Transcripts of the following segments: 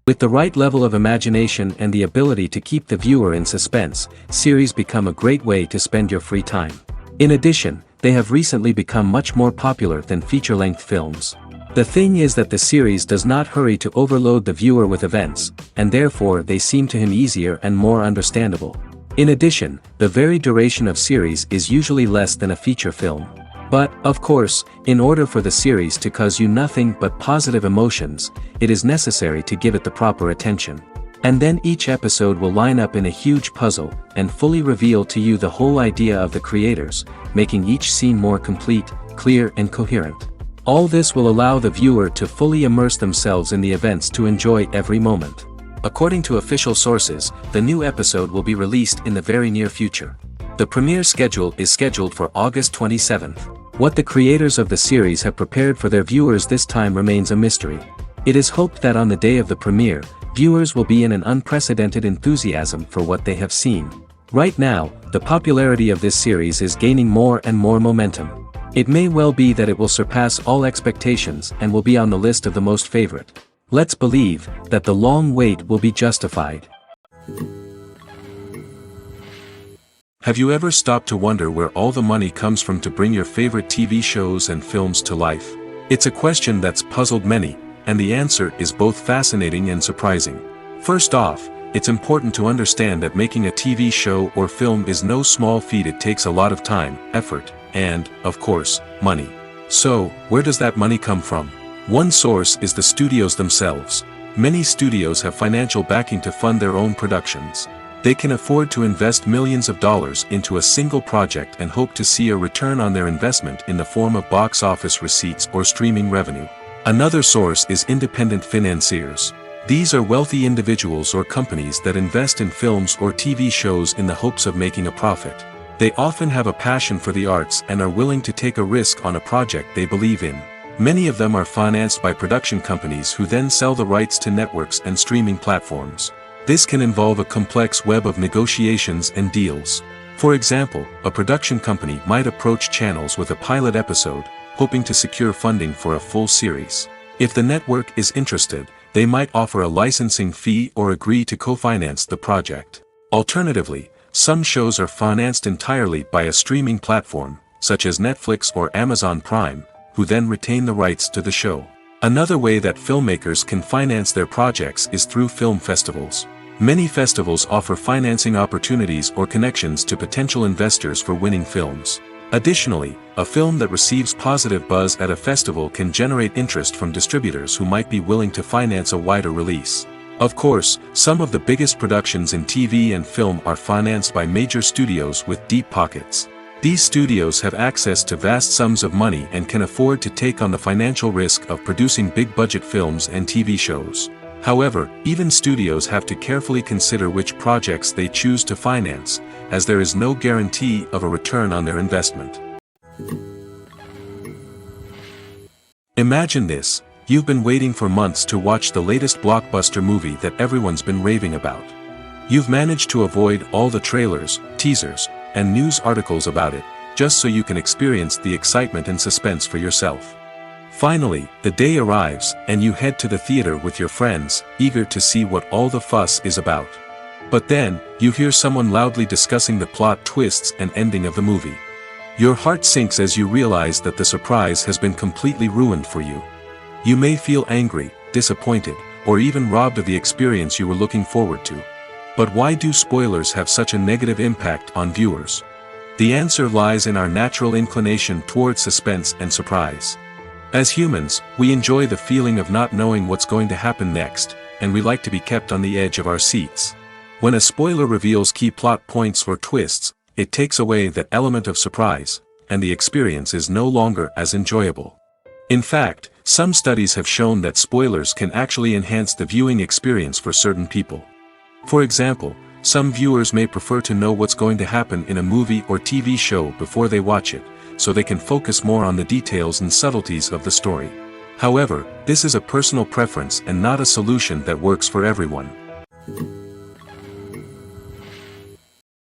With the right level of imagination and the ability to keep the viewer in suspense, series become a great way to spend your free time. In addition, they have recently become much more popular than feature-length films. The thing is that the series does not hurry to overload the viewer with events, and therefore they seem to him easier and more understandable. In addition, the very duration of series is usually less than a feature film. But, of course, in order for the series to cause you nothing but positive emotions, it is necessary to give it the proper attention. And then each episode will line up in a huge puzzle, and fully reveal to you the whole idea of the creators, making each scene more complete, clear and coherent. All this will allow the viewer to fully immerse themselves in the events to enjoy every moment. According to official sources, the new episode will be released in the very near future. The premiere schedule is scheduled for August 27th. What the creators of the series have prepared for their viewers this time remains a mystery. It is hoped that on the day of the premiere, viewers will be in an unprecedented enthusiasm for what they have seen. Right now, the popularity of this series is gaining more and more momentum. It may well be that it will surpass all expectations and will be on the list of the most favorite. Let's believe that the long wait will be justified. Have you ever stopped to wonder where all the money comes from to bring your favorite TV shows and films to life? It's a question that's puzzled many, and the answer is both fascinating and surprising. First off, it's important to understand that making a TV show or film is no small feat. It takes a lot of time, effort, and, of course, money. So, where does that money come from? One source is the studios themselves. Many studios have financial backing to fund their own productions. They can afford to invest millions of dollars into a single project and hope to see a return on their investment in the form of box office receipts or streaming revenue. Another source is independent financiers. These are wealthy individuals or companies that invest in films or TV shows in the hopes of making a profit. They often have a passion for the arts and are willing to take a risk on a project they believe in. Many of them are financed by production companies who then sell the rights to networks and streaming platforms. This can involve a complex web of negotiations and deals. For example, a production company might approach channels with a pilot episode, hoping to secure funding for a full series. If the network is interested, they might offer a licensing fee or agree to co-finance the project. Alternatively, some shows are financed entirely by a streaming platform, such as Netflix or Amazon Prime, who then retain the rights to the show. Another way that filmmakers can finance their projects is through film festivals. Many festivals offer financing opportunities or connections to potential investors for winning films. Additionally, a film that receives positive buzz at a festival can generate interest from distributors who might be willing to finance a wider release. Of course, some of the biggest productions in TV and film are financed by major studios with deep pockets. These studios have access to vast sums of money and can afford to take on the financial risk of producing big-budget films and TV shows. However, even studios have to carefully consider which projects they choose to finance, as there is no guarantee of a return on their investment. Imagine this: you've been waiting for months to watch the latest blockbuster movie that everyone's been raving about. You've managed to avoid all the trailers, teasers, and news articles about it, just so you can experience the excitement and suspense for yourself. Finally, the day arrives, and you head to the theater with your friends, eager to see what all the fuss is about. But then, you hear someone loudly discussing the plot twists and ending of the movie. Your heart sinks as you realize that the surprise has been completely ruined for you. You may feel angry, disappointed, or even robbed of the experience you were looking forward to. But why do spoilers have such a negative impact on viewers? The answer lies in our natural inclination toward suspense and surprise. As humans, we enjoy the feeling of not knowing what's going to happen next, and we like to be kept on the edge of our seats. When a spoiler reveals key plot points or twists, it takes away that element of surprise, and the experience is no longer as enjoyable. In fact, some studies have shown that spoilers can actually enhance the viewing experience for certain people. For example, some viewers may prefer to know what's going to happen in a movie or TV show before they watch it, so they can focus more on the details and subtleties of the story. However, this is a personal preference and not a solution that works for everyone.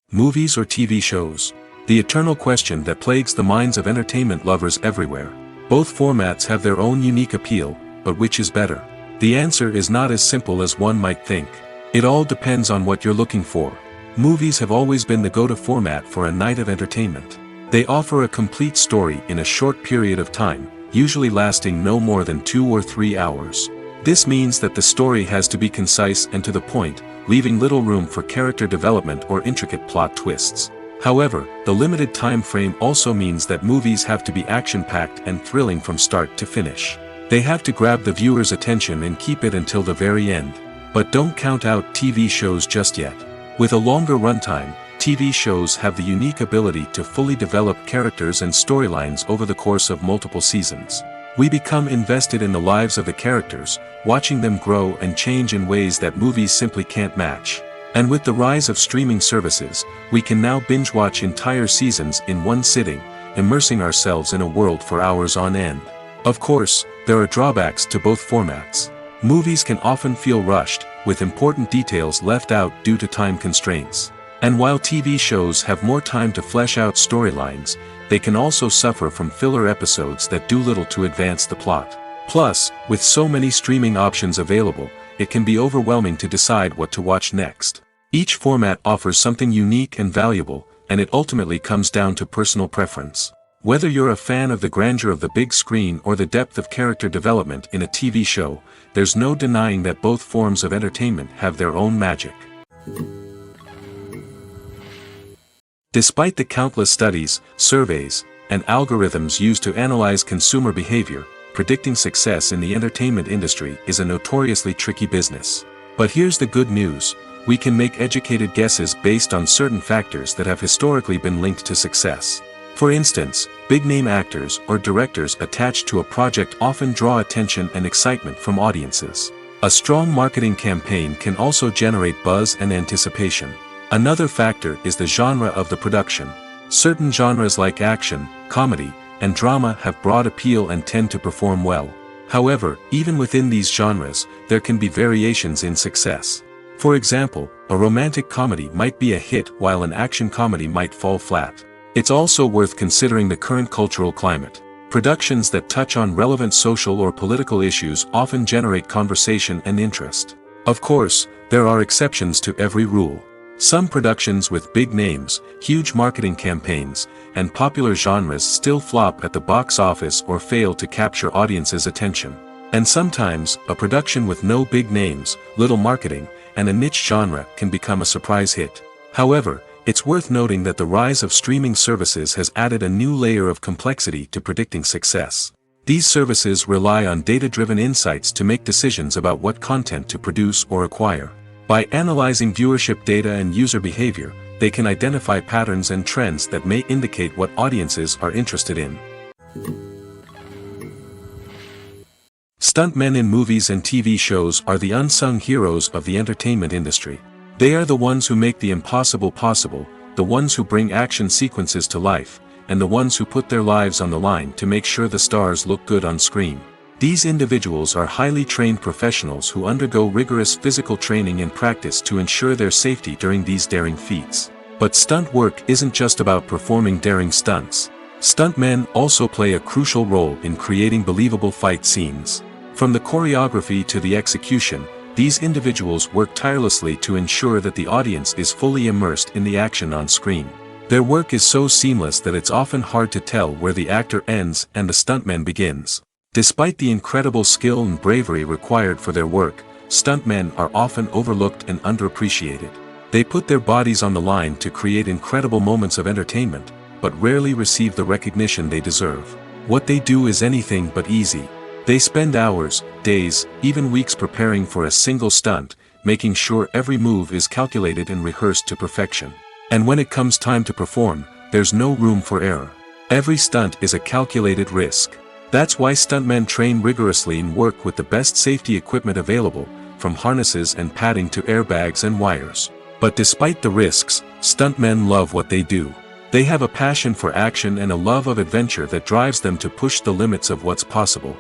Movies or TV shows? The eternal question that plagues the minds of entertainment lovers everywhere. Both formats have their own unique appeal, but which is better? The answer is not as simple as one might think. It all depends on what you're looking for. Movies have always been the go-to format for a night of entertainment. They offer a complete story in a short period of time, usually lasting no more than 2 or 3 hours. This means that the story has to be concise and to the point, leaving little room for character development or intricate plot twists. However, the limited time frame also means that movies have to be action-packed and thrilling from start to finish. They have to grab the viewer's attention and keep it until the very end. But don't count out TV shows just yet. With a longer runtime, TV shows have the unique ability to fully develop characters and storylines over the course of multiple seasons. We become invested in the lives of the characters, watching them grow and change in ways that movies simply can't match. And with the rise of streaming services, we can now binge-watch entire seasons in one sitting, immersing ourselves in a world for hours on end. Of course, there are drawbacks to both formats. Movies can often feel rushed, with important details left out due to time constraints. And while TV shows have more time to flesh out storylines, they can also suffer from filler episodes that do little to advance the plot. Plus, with so many streaming options available, it can be overwhelming to decide what to watch next. Each format offers something unique and valuable, and it ultimately comes down to personal preference. Whether you're a fan of the grandeur of the big screen or the depth of character development in a TV show, there's no denying that both forms of entertainment have their own magic. Despite the countless studies, surveys, and algorithms used to analyze consumer behavior, predicting success in the entertainment industry is a notoriously tricky business. But here's the good news: we can make educated guesses based on certain factors that have historically been linked to success. For instance, big-name actors or directors attached to a project often draw attention and excitement from audiences. A strong marketing campaign can also generate buzz and anticipation. Another factor is the genre of the production. Certain genres like action, comedy, and drama have broad appeal and tend to perform well. However, even within these genres, there can be variations in success. For example, a romantic comedy might be a hit while an action comedy might fall flat. It's also worth considering the current cultural climate. Productions that touch on relevant social or political issues often generate conversation and interest. Of course, there are exceptions to every rule. Some productions with big names, huge marketing campaigns, and popular genres still flop at the box office or fail to capture audiences' attention. And sometimes, a production with no big names, little marketing, and a niche genre can become a surprise hit. However, it's worth noting that the rise of streaming services has added a new layer of complexity to predicting success. These services rely on data-driven insights to make decisions about what content to produce or acquire. By analyzing viewership data and user behavior, they can identify patterns and trends that may indicate what audiences are interested in. Stuntmen in movies and TV shows are the unsung heroes of the entertainment industry. They are the ones who make the impossible possible, the ones who bring action sequences to life, and the ones who put their lives on the line to make sure the stars look good on screen. These individuals are highly trained professionals who undergo rigorous physical training and practice to ensure their safety during these daring feats. But stunt work isn't just about performing daring stunts. Stuntmen also play a crucial role in creating believable fight scenes. From the choreography to the execution, these individuals work tirelessly to ensure that the audience is fully immersed in the action on screen. Their work is so seamless that it's often hard to tell where the actor ends and the stuntman begins. Despite the incredible skill and bravery required for their work, stuntmen are often overlooked and underappreciated. They put their bodies on the line to create incredible moments of entertainment, but rarely receive the recognition they deserve. What they do is anything but easy. They spend hours, days, even weeks preparing for a single stunt, making sure every move is calculated and rehearsed to perfection. And when it comes time to perform, there's no room for error. Every stunt is a calculated risk. That's why stuntmen train rigorously and work with the best safety equipment available, from harnesses and padding to airbags and wires. But despite the risks, stuntmen love what they do. They have a passion for action and a love of adventure that drives them to push the limits of what's possible.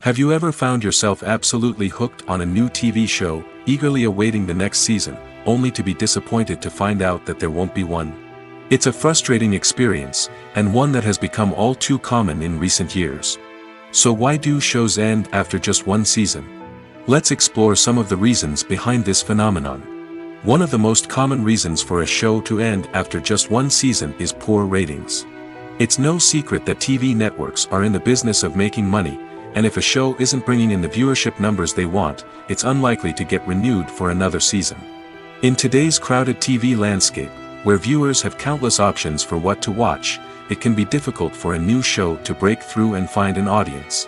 Have you ever found yourself absolutely hooked on a new TV show, eagerly awaiting the next season, only to be disappointed to find out that there won't be one? It's a frustrating experience, and one that has become all too common in recent years. So why do shows end after just one season? Let's explore some of the reasons behind this phenomenon. One of the most common reasons for a show to end after just one season is poor ratings. It's no secret that TV networks are in the business of making money, and if a show isn't bringing in the viewership numbers they want, it's unlikely to get renewed for another season. In today's crowded TV landscape, where viewers have countless options for what to watch, it can be difficult for a new show to break through and find an audience.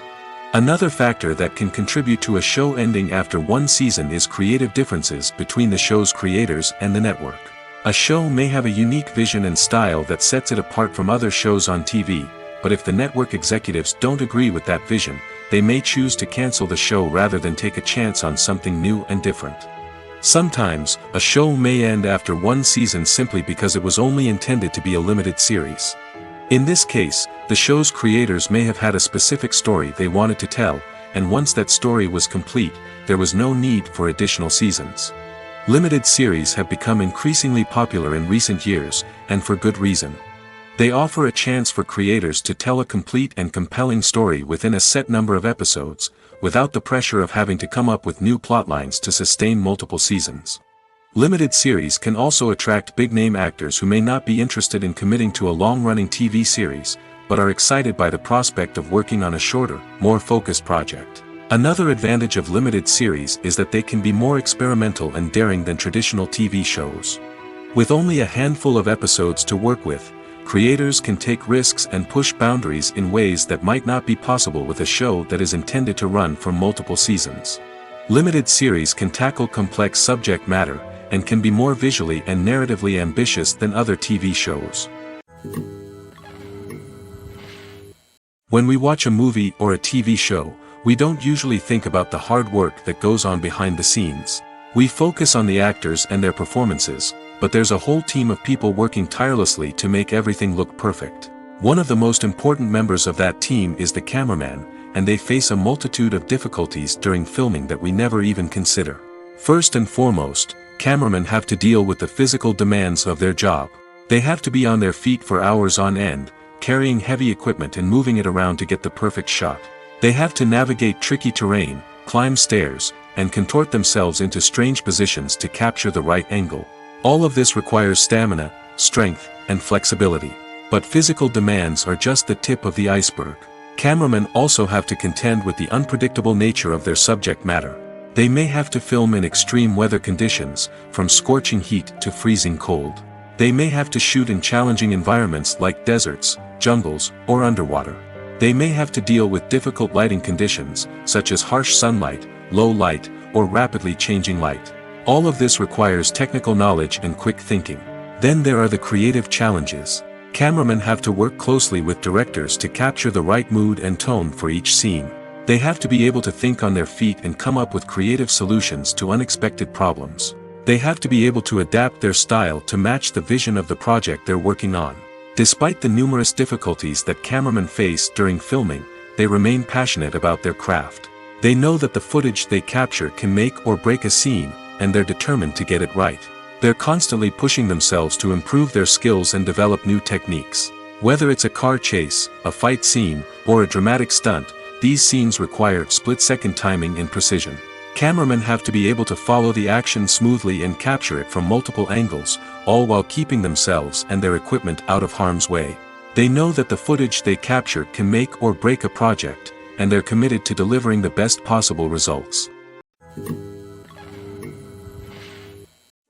Another factor that can contribute to a show ending after one season is creative differences between the show's creators and the network. A show may have a unique vision and style that sets it apart from other shows on TV, but if the network executives don't agree with that vision, they may choose to cancel the show rather than take a chance on something new and different. Sometimes, a show may end after one season simply because it was only intended to be a limited series. In this case, the show's creators may have had a specific story they wanted to tell, and once that story was complete, there was no need for additional seasons. Limited series have become increasingly popular in recent years, and for good reason. They offer a chance for creators to tell a complete and compelling story within a set number of episodes, without the pressure of having to come up with new plotlines to sustain multiple seasons. Limited series can also attract big-name actors who may not be interested in committing to a long-running TV series, but are excited by the prospect of working on a shorter, more focused project. Another advantage of limited series is that they can be more experimental and daring than traditional TV shows. With only a handful of episodes to work with, creators can take risks and push boundaries in ways that might not be possible with a show that is intended to run for multiple seasons. Limited series can tackle complex subject matter, and can be more visually and narratively ambitious than other TV shows. When we watch a movie or a TV show, we don't usually think about the hard work that goes on behind the scenes. We focus on the actors and their performances, but there's a whole team of people working tirelessly to make everything look perfect. One of the most important members of that team is the cameraman, and they face a multitude of difficulties during filming that we never even consider. First and foremost, cameramen have to deal with the physical demands of their job. They have to be on their feet for hours on end, carrying heavy equipment and moving it around to get the perfect shot. They have to navigate tricky terrain, climb stairs, and contort themselves into strange positions to capture the right angle. All of this requires stamina, strength, and flexibility. But physical demands are just the tip of the iceberg. Cameramen also have to contend with the unpredictable nature of their subject matter. They may have to film in extreme weather conditions, from scorching heat to freezing cold. They may have to shoot in challenging environments like deserts, jungles, or underwater. They may have to deal with difficult lighting conditions, such as harsh sunlight, low light, or rapidly changing light. All of this requires technical knowledge and quick thinking. Then there are the creative challenges. Cameramen have to work closely with directors to capture the right mood and tone for each scene. They have to be able to think on their feet and come up with creative solutions to unexpected problems. They have to be able to adapt their style to match the vision of the project they're working on. Despite the numerous difficulties that cameramen face during filming, they remain passionate about their craft. They know that the footage they capture can make or break a scene, and they're determined to get it right. They're constantly pushing themselves to improve their skills and develop new techniques. Whether it's a car chase, a fight scene, or a dramatic stunt, these scenes require split-second timing and precision. Cameramen have to be able to follow the action smoothly and capture it from multiple angles, all while keeping themselves and their equipment out of harm's way. They know that the footage they capture can make or break a project, and they're committed to delivering the best possible results.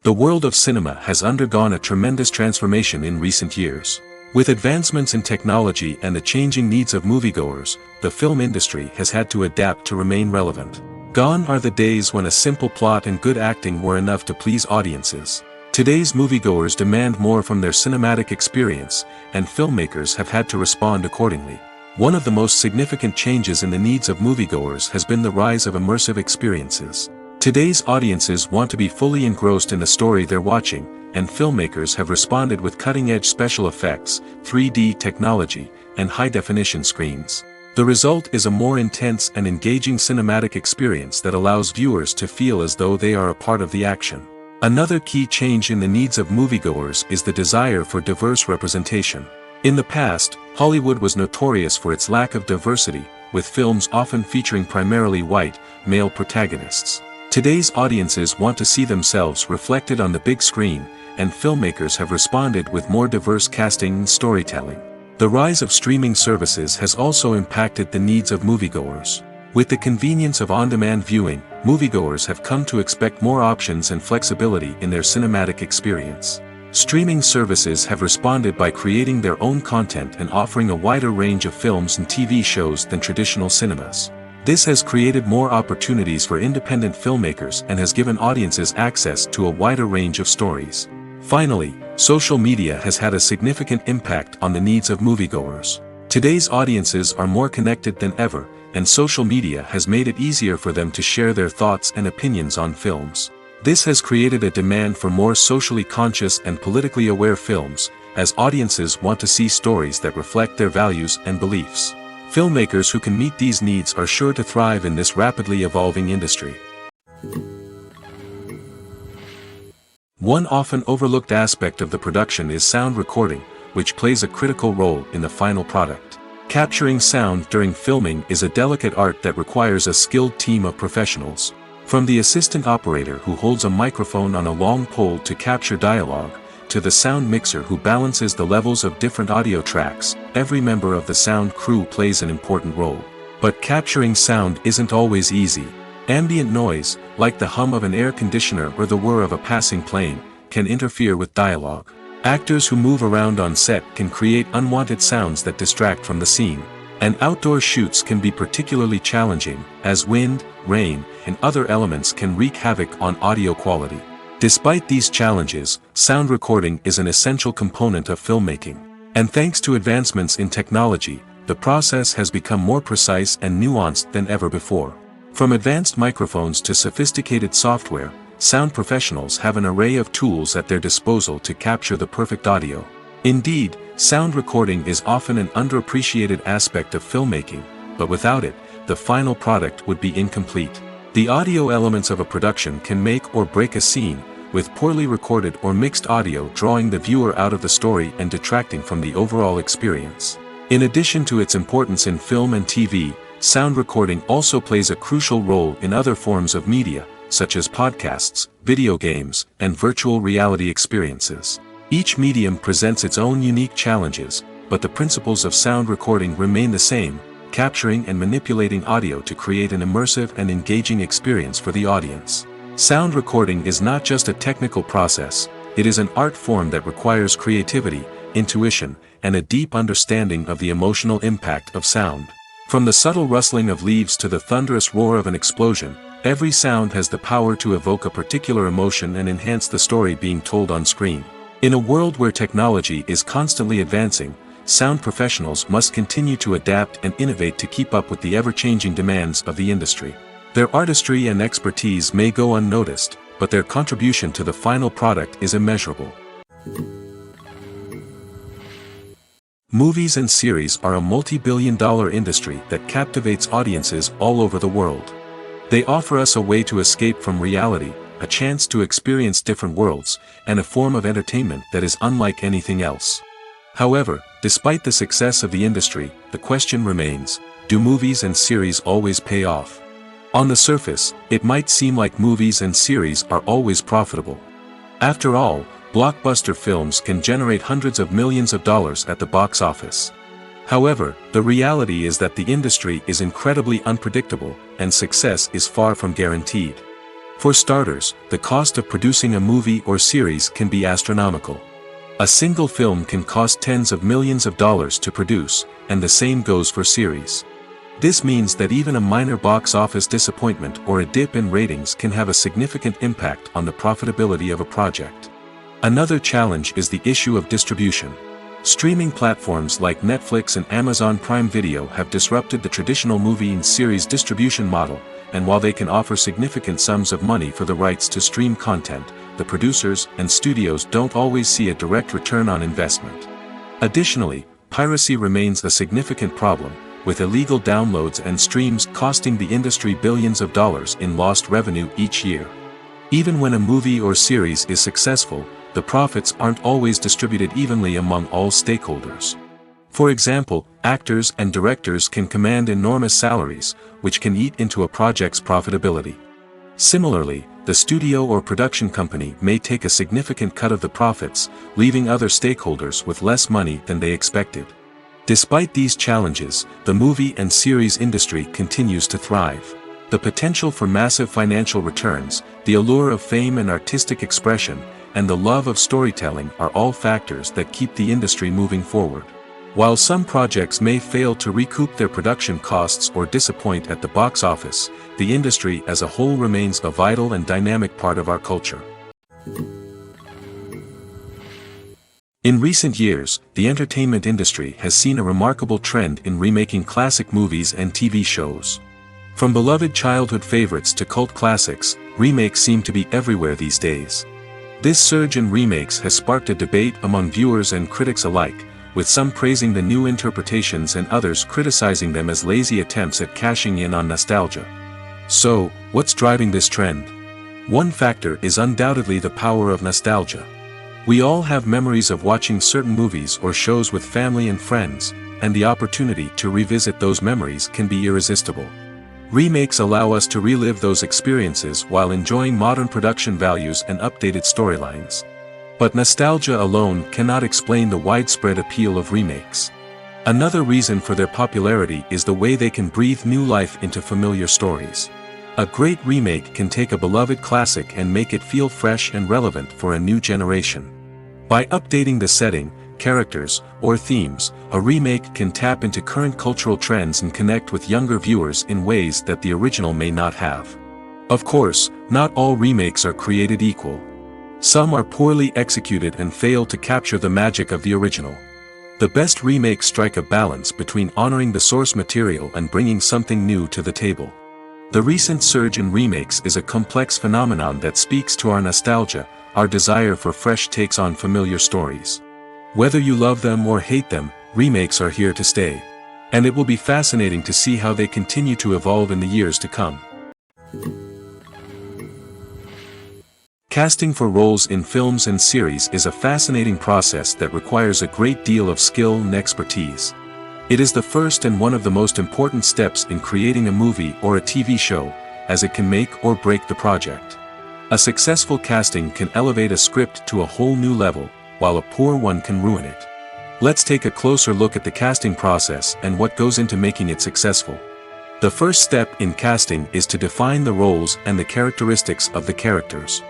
The world of cinema has undergone a tremendous transformation in recent years. With advancements in technology and the changing needs of moviegoers, the film industry has had to adapt to remain relevant. Gone are the days when a simple plot and good acting were enough to please audiences. Today's moviegoers demand more from their cinematic experience, and filmmakers have had to respond accordingly. One of the most significant changes in the needs of moviegoers has been the rise of immersive experiences. Today's audiences want to be fully engrossed in the story they're watching, and filmmakers have responded with cutting-edge special effects, 3D technology, and high-definition screens. The result is a more intense and engaging cinematic experience that allows viewers to feel as though they are a part of the action. Another key change in the needs of moviegoers is the desire for diverse representation. In the past, Hollywood was notorious for its lack of diversity, with films often featuring primarily white, male protagonists. Today's audiences want to see themselves reflected on the big screen, and filmmakers have responded with more diverse casting and storytelling. The rise of streaming services has also impacted the needs of moviegoers. With the convenience of on-demand viewing, moviegoers have come to expect more options and flexibility in their cinematic experience. Streaming services have responded by creating their own content and offering a wider range of films and TV shows than traditional cinemas. This has created more opportunities for independent filmmakers and has given audiences access to a wider range of stories. Finally, social media has had a significant impact on the needs of moviegoers. Today's audiences are more connected than ever, and social media has made it easier for them to share their thoughts and opinions on films. This has created a demand for more socially conscious and politically aware films, as audiences want to see stories that reflect their values and beliefs. Filmmakers who can meet these needs are sure to thrive in this rapidly evolving industry. One often overlooked aspect of the production is sound recording, which plays a critical role in the final product. Capturing sound during filming is a delicate art that requires a skilled team of professionals. From the assistant operator who holds a microphone on a long pole to capture dialogue, to the sound mixer who balances the levels of different audio tracks, every member of the sound crew plays an important role. But capturing sound isn't always easy. Ambient noise, like the hum of an air conditioner or the whir of a passing plane, can interfere with dialogue. Actors who move around on set can create unwanted sounds that distract from the scene. And outdoor shoots can be particularly challenging, as wind, rain, and other elements can wreak havoc on audio quality. Despite these challenges, sound recording is an essential component of filmmaking. And thanks to advancements in technology, the process has become more precise and nuanced than ever before. From advanced microphones to sophisticated software, sound professionals have an array of tools at their disposal to capture the perfect audio. Indeed, sound recording is often an underappreciated aspect of filmmaking, but without it, the final product would be incomplete. The audio elements of a production can make or break a scene, with poorly recorded or mixed audio drawing the viewer out of the story and detracting from the overall experience. In addition to its importance in film and TV, sound recording also plays a crucial role in other forms of media, such as podcasts, video games, and virtual reality experiences. Each medium presents its own unique challenges, but the principles of sound recording remain the same, capturing and manipulating audio to create an immersive and engaging experience for the audience. Sound recording is not just a technical process, it is an art form that requires creativity, intuition, and a deep understanding of the emotional impact of sound. From the subtle rustling of leaves to the thunderous roar of an explosion, every sound has the power to evoke a particular emotion and enhance the story being told on screen. In a world where technology is constantly advancing, sound professionals must continue to adapt and innovate to keep up with the ever-changing demands of the industry. Their artistry and expertise may go unnoticed, but their contribution to the final product is immeasurable. Movies and series are a multi-billion-dollar industry that captivates audiences all over the world. They offer us a way to escape from reality, a chance to experience different worlds, and a form of entertainment that is unlike anything else. However, despite the success of the industry, the question remains, do movies and series always pay off? On the surface, it might seem like movies and series are always profitable. After all, blockbuster films can generate hundreds of millions of dollars at the box office. However, the reality is that the industry is incredibly unpredictable, and success is far from guaranteed. For starters, the cost of producing a movie or series can be astronomical. A single film can cost tens of millions of dollars to produce, and the same goes for series. This means that even a minor box office disappointment or a dip in ratings can have a significant impact on the profitability of a project. Another challenge is the issue of distribution. Streaming platforms like Netflix and Amazon Prime Video have disrupted the traditional movie and series distribution model, and while they can offer significant sums of money for the rights to stream content, the producers and studios don't always see a direct return on investment. Additionally, piracy remains a significant problem, with illegal downloads and streams costing the industry billions of dollars in lost revenue each year. Even when a movie or series is successful, the profits aren't always distributed evenly among all stakeholders. For example, actors and directors can command enormous salaries, which can eat into a project's profitability. Similarly, the studio or production company may take a significant cut of the profits, leaving other stakeholders with less money than they expected. Despite these challenges, the movie and series industry continues to thrive. The potential for massive financial returns, the allure of fame and artistic expression, and the love of storytelling are all factors that keep the industry moving forward. While some projects may fail to recoup their production costs or disappoint at the box office, the industry as a whole remains a vital and dynamic part of our culture. In recent years, the entertainment industry has seen a remarkable trend in remaking classic movies and TV shows. From beloved childhood favorites to cult classics, remakes seem to be everywhere these days. This surge in remakes has sparked a debate among viewers and critics alike, with some praising the new interpretations and others criticizing them as lazy attempts at cashing in on nostalgia. So, what's driving this trend? One factor is undoubtedly the power of nostalgia. We all have memories of watching certain movies or shows with family and friends, and the opportunity to revisit those memories can be irresistible. Remakes allow us to relive those experiences while enjoying modern production values and updated storylines. But nostalgia alone cannot explain the widespread appeal of remakes. Another reason for their popularity is the way they can breathe new life into familiar stories. A great remake can take a beloved classic and make it feel fresh and relevant for a new generation. By updating the setting, characters, or themes, a remake can tap into current cultural trends and connect with younger viewers in ways that the original may not have. Of course, not all remakes are created equal. Some are poorly executed and fail to capture the magic of the original. The best remakes strike a balance between honoring the source material and bringing something new to the table. The recent surge in remakes is a complex phenomenon that speaks to our nostalgia, our desire for fresh takes on familiar stories. Whether you love them or hate them, remakes are here to stay. And it will be fascinating to see how they continue to evolve in the years to come. Casting for roles in films and series is a fascinating process that requires a great deal of skill and expertise. It is the first and one of the most important steps in creating a movie or a TV show, as it can make or break the project. A successful casting can elevate a script to a whole new level, while a poor one can ruin it. Let's take a closer look at the casting process and what goes into making it successful. The first step in casting is to define the roles and the characteristics of the characters.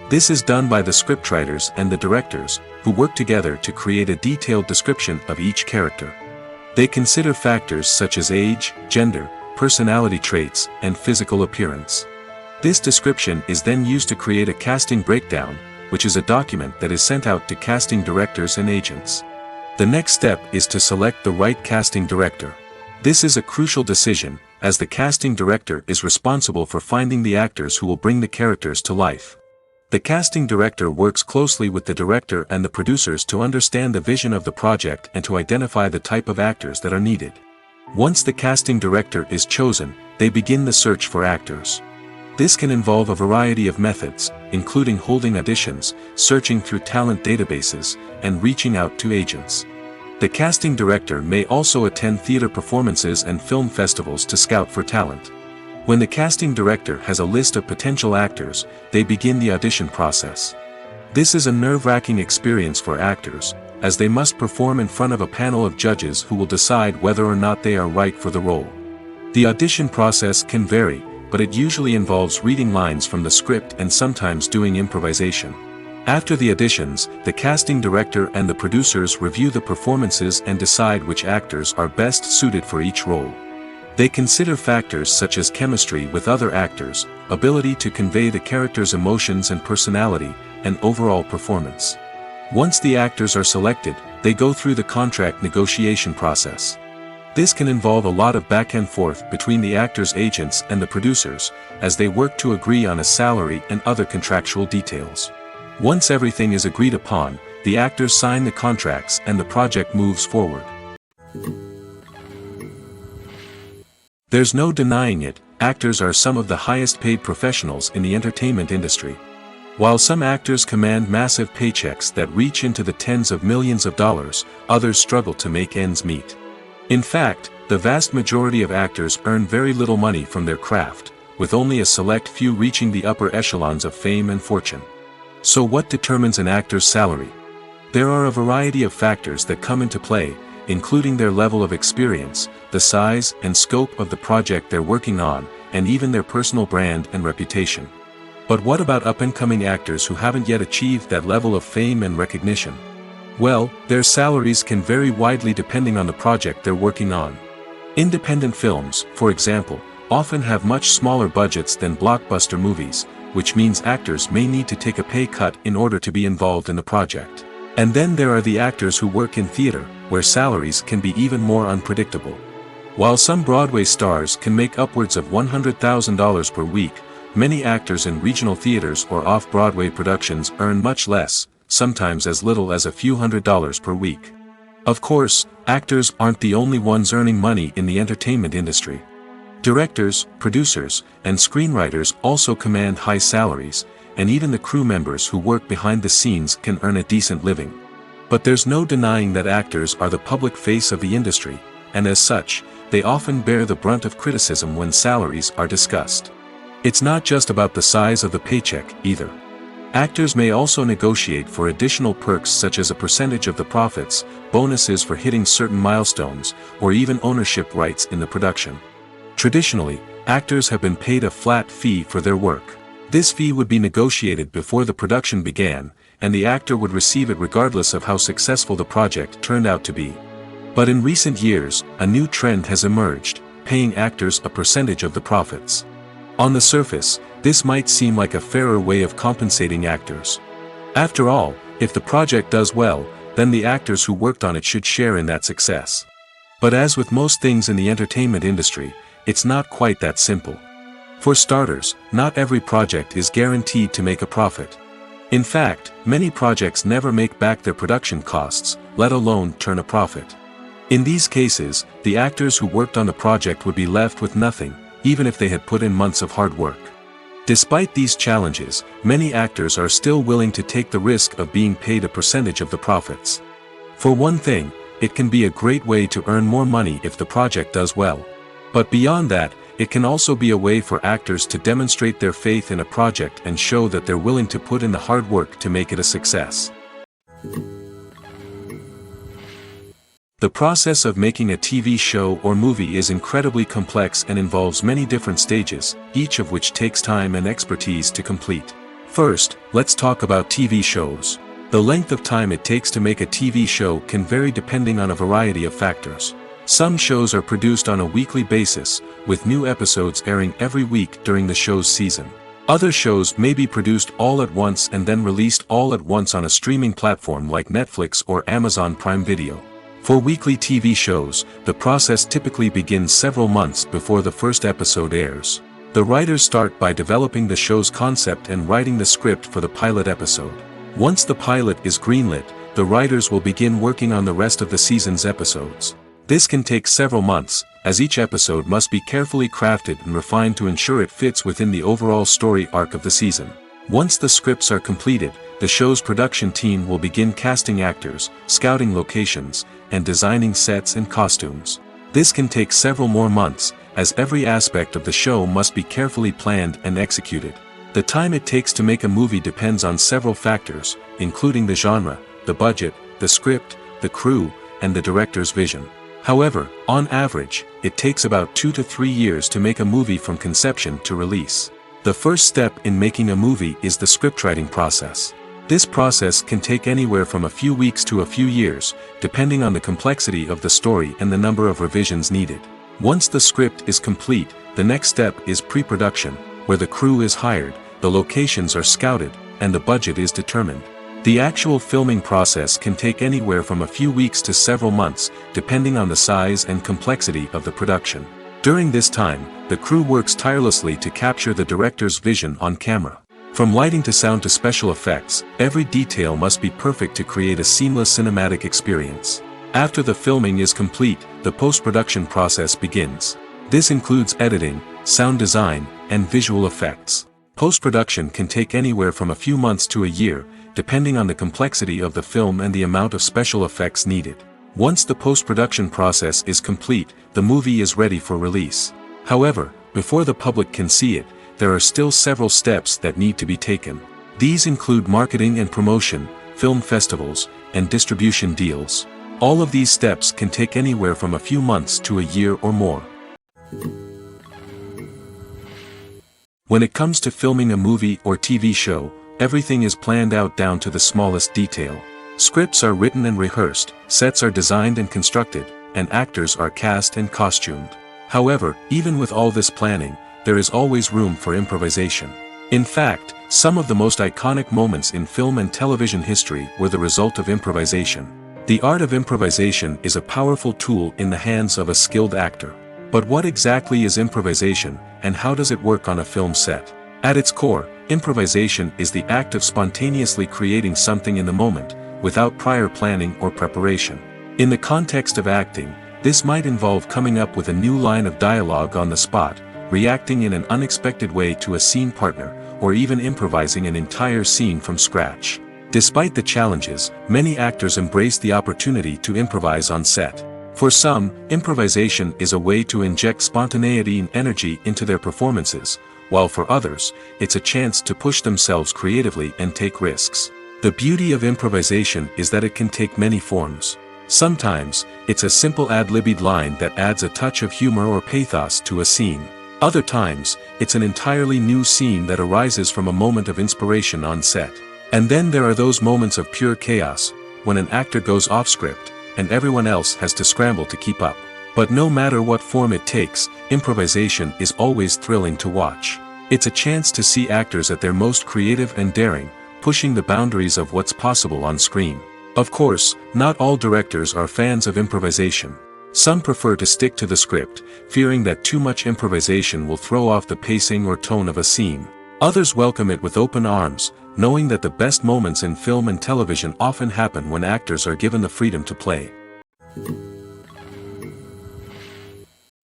This is done by the scriptwriters and the directors, who work together to create a detailed description of each character. They consider factors such as age, gender, personality traits, and physical appearance. This description is then used to create a casting breakdown, which is a document that is sent out to casting directors and agents. The next step is to select the right casting director. This is a crucial decision, as the casting director is responsible for finding the actors who will bring the characters to life. The casting director works closely with the director and the producers to understand the vision of the project and to identify the type of actors that are needed. Once the casting director is chosen, they begin the search for actors. This can involve a variety of methods, including holding auditions, searching through talent databases, and reaching out to agents. The casting director may also attend theater performances and film festivals to scout for talent. When the casting director has a list of potential actors, they begin the audition process. This is a nerve-wracking experience for actors, as they must perform in front of a panel of judges who will decide whether or not they are right for the role. The audition process can vary, but it usually involves reading lines from the script and sometimes doing improvisation. After the auditions, the casting director and the producers review the performances and decide which actors are best suited for each role. They consider factors such as chemistry with other actors, ability to convey the character's emotions and personality, and overall performance. Once the actors are selected, they go through the contract negotiation process. This can involve a lot of back and forth between the actors' agents and the producers, as they work to agree on a salary and other contractual details. Once everything is agreed upon, the actors sign the contracts and the project moves forward. There's no denying it, actors are some of the highest paid professionals in the entertainment industry. While some actors command massive paychecks that reach into the tens of millions of dollars, others struggle to make ends meet. In fact, the vast majority of actors earn very little money from their craft, with only a select few reaching the upper echelons of fame and fortune. So what determines an actor's salary? There are a variety of factors that come into play, including their level of experience, the size and scope of the project they're working on, and even their personal brand and reputation. But what about up-and-coming actors who haven't yet achieved that level of fame and recognition? Well, their salaries can vary widely depending on the project they're working on. Independent films, for example, often have much smaller budgets than blockbuster movies, which means actors may need to take a pay cut in order to be involved in the project. And then there are the actors who work in theater, where salaries can be even more unpredictable. While some Broadway stars can make upwards of $100,000 per week, many actors in regional theaters or off-Broadway productions earn much less, sometimes as little as a few $100s per week. Of course, actors aren't the only ones earning money in the entertainment industry. Directors, producers, and screenwriters also command high salaries, and even the crew members who work behind the scenes can earn a decent living. But there's no denying that actors are the public face of the industry, and as such, they often bear the brunt of criticism when salaries are discussed. It's not just about the size of the paycheck, either. Actors may also negotiate for additional perks such as a percentage of the profits, bonuses for hitting certain milestones, or even ownership rights in the production. Traditionally, actors have been paid a flat fee for their work. This fee would be negotiated before the production began, and the actor would receive it regardless of how successful the project turned out to be. But in recent years, a new trend has emerged, paying actors a percentage of the profits. On the surface, this might seem like a fairer way of compensating actors. After all, if the project does well, then the actors who worked on it should share in that success. But as with most things in the entertainment industry, it's not quite that simple. For starters, not every project is guaranteed to make a profit. In fact, many projects never make back their production costs, let alone turn a profit. In these cases, the actors who worked on the project would be left with nothing, even if they had put in months of hard work. Despite these challenges, many actors are still willing to take the risk of being paid a percentage of the profits. For one thing, it can be a great way to earn more money if the project does well. But beyond that, it can also be a way for actors to demonstrate their faith in a project and show that they're willing to put in the hard work to make it a success. The process of making a TV show or movie is incredibly complex and involves many different stages, each of which takes time and expertise to complete. First, let's talk about TV shows. The length of time it takes to make a TV show can vary depending on a variety of factors. Some shows are produced on a weekly basis, with new episodes airing every week during the show's season. Other shows may be produced all at once and then released all at once on a streaming platform like Netflix or Amazon Prime Video. For weekly TV shows, the process typically begins several months before the first episode airs. The writers start by developing the show's concept and writing the script for the pilot episode. Once the pilot is greenlit, the writers will begin working on the rest of the season's episodes. This can take several months, as each episode must be carefully crafted and refined to ensure it fits within the overall story arc of the season. Once the scripts are completed, the show's production team will begin casting actors, scouting locations, and designing sets and costumes. This can take several more months, as every aspect of the show must be carefully planned and executed. The time it takes to make a movie depends on several factors, including the genre, the budget, the script, the crew, and the director's vision. However, on average, it takes about 2 to 3 years to make a movie from conception to release. The first step in making a movie is the scriptwriting process. This process can take anywhere from a few weeks to a few years, depending on the complexity of the story and the number of revisions needed. Once the script is complete, the next step is pre-production, where the crew is hired, the locations are scouted, and the budget is determined. The actual filming process can take anywhere from a few weeks to several months, depending on the size and complexity of the production. During this time, the crew works tirelessly to capture the director's vision on camera. From lighting to sound to special effects, every detail must be perfect to create a seamless cinematic experience. After the filming is complete, the post-production process begins. This includes editing, sound design, and visual effects. Post-production can take anywhere from a few months to a year, depending on the complexity of the film and the amount of special effects needed. Once the post-production process is complete, the movie is ready for release. However, before the public can see it, there are still several steps that need to be taken. These include marketing and promotion, film festivals, and distribution deals. All of these steps can take anywhere from a few months to a year or more. When it comes to filming a movie or TV show, everything is planned out down to the smallest detail. Scripts are written and rehearsed, sets are designed and constructed, and actors are cast and costumed. However, even with all this planning, there is always room for improvisation. In fact, some of the most iconic moments in film and television history were the result of improvisation. The art of improvisation is a powerful tool in the hands of a skilled actor. But what exactly is improvisation, and how does it work on a film set? At its core, improvisation is the act of spontaneously creating something in the moment, without prior planning or preparation. In the context of acting, this might involve coming up with a new line of dialogue on the spot, reacting in an unexpected way to a scene partner, or even improvising an entire scene from scratch. Despite the challenges, many actors embrace the opportunity to improvise on set. For some, improvisation is a way to inject spontaneity and energy into their performances, while for others, it's a chance to push themselves creatively and take risks. The beauty of improvisation is that it can take many forms. Sometimes, it's a simple ad-libbed line that adds a touch of humor or pathos to a scene. Other times, it's an entirely new scene that arises from a moment of inspiration on set. And then there are those moments of pure chaos, when an actor goes off script, and everyone else has to scramble to keep up. But no matter what form it takes, improvisation is always thrilling to watch. It's a chance to see actors at their most creative and daring, pushing the boundaries of what's possible on screen. Of course, not all directors are fans of improvisation. Some prefer to stick to the script, fearing that too much improvisation will throw off the pacing or tone of a scene. Others welcome it with open arms, knowing that the best moments in film and television often happen when actors are given the freedom to play.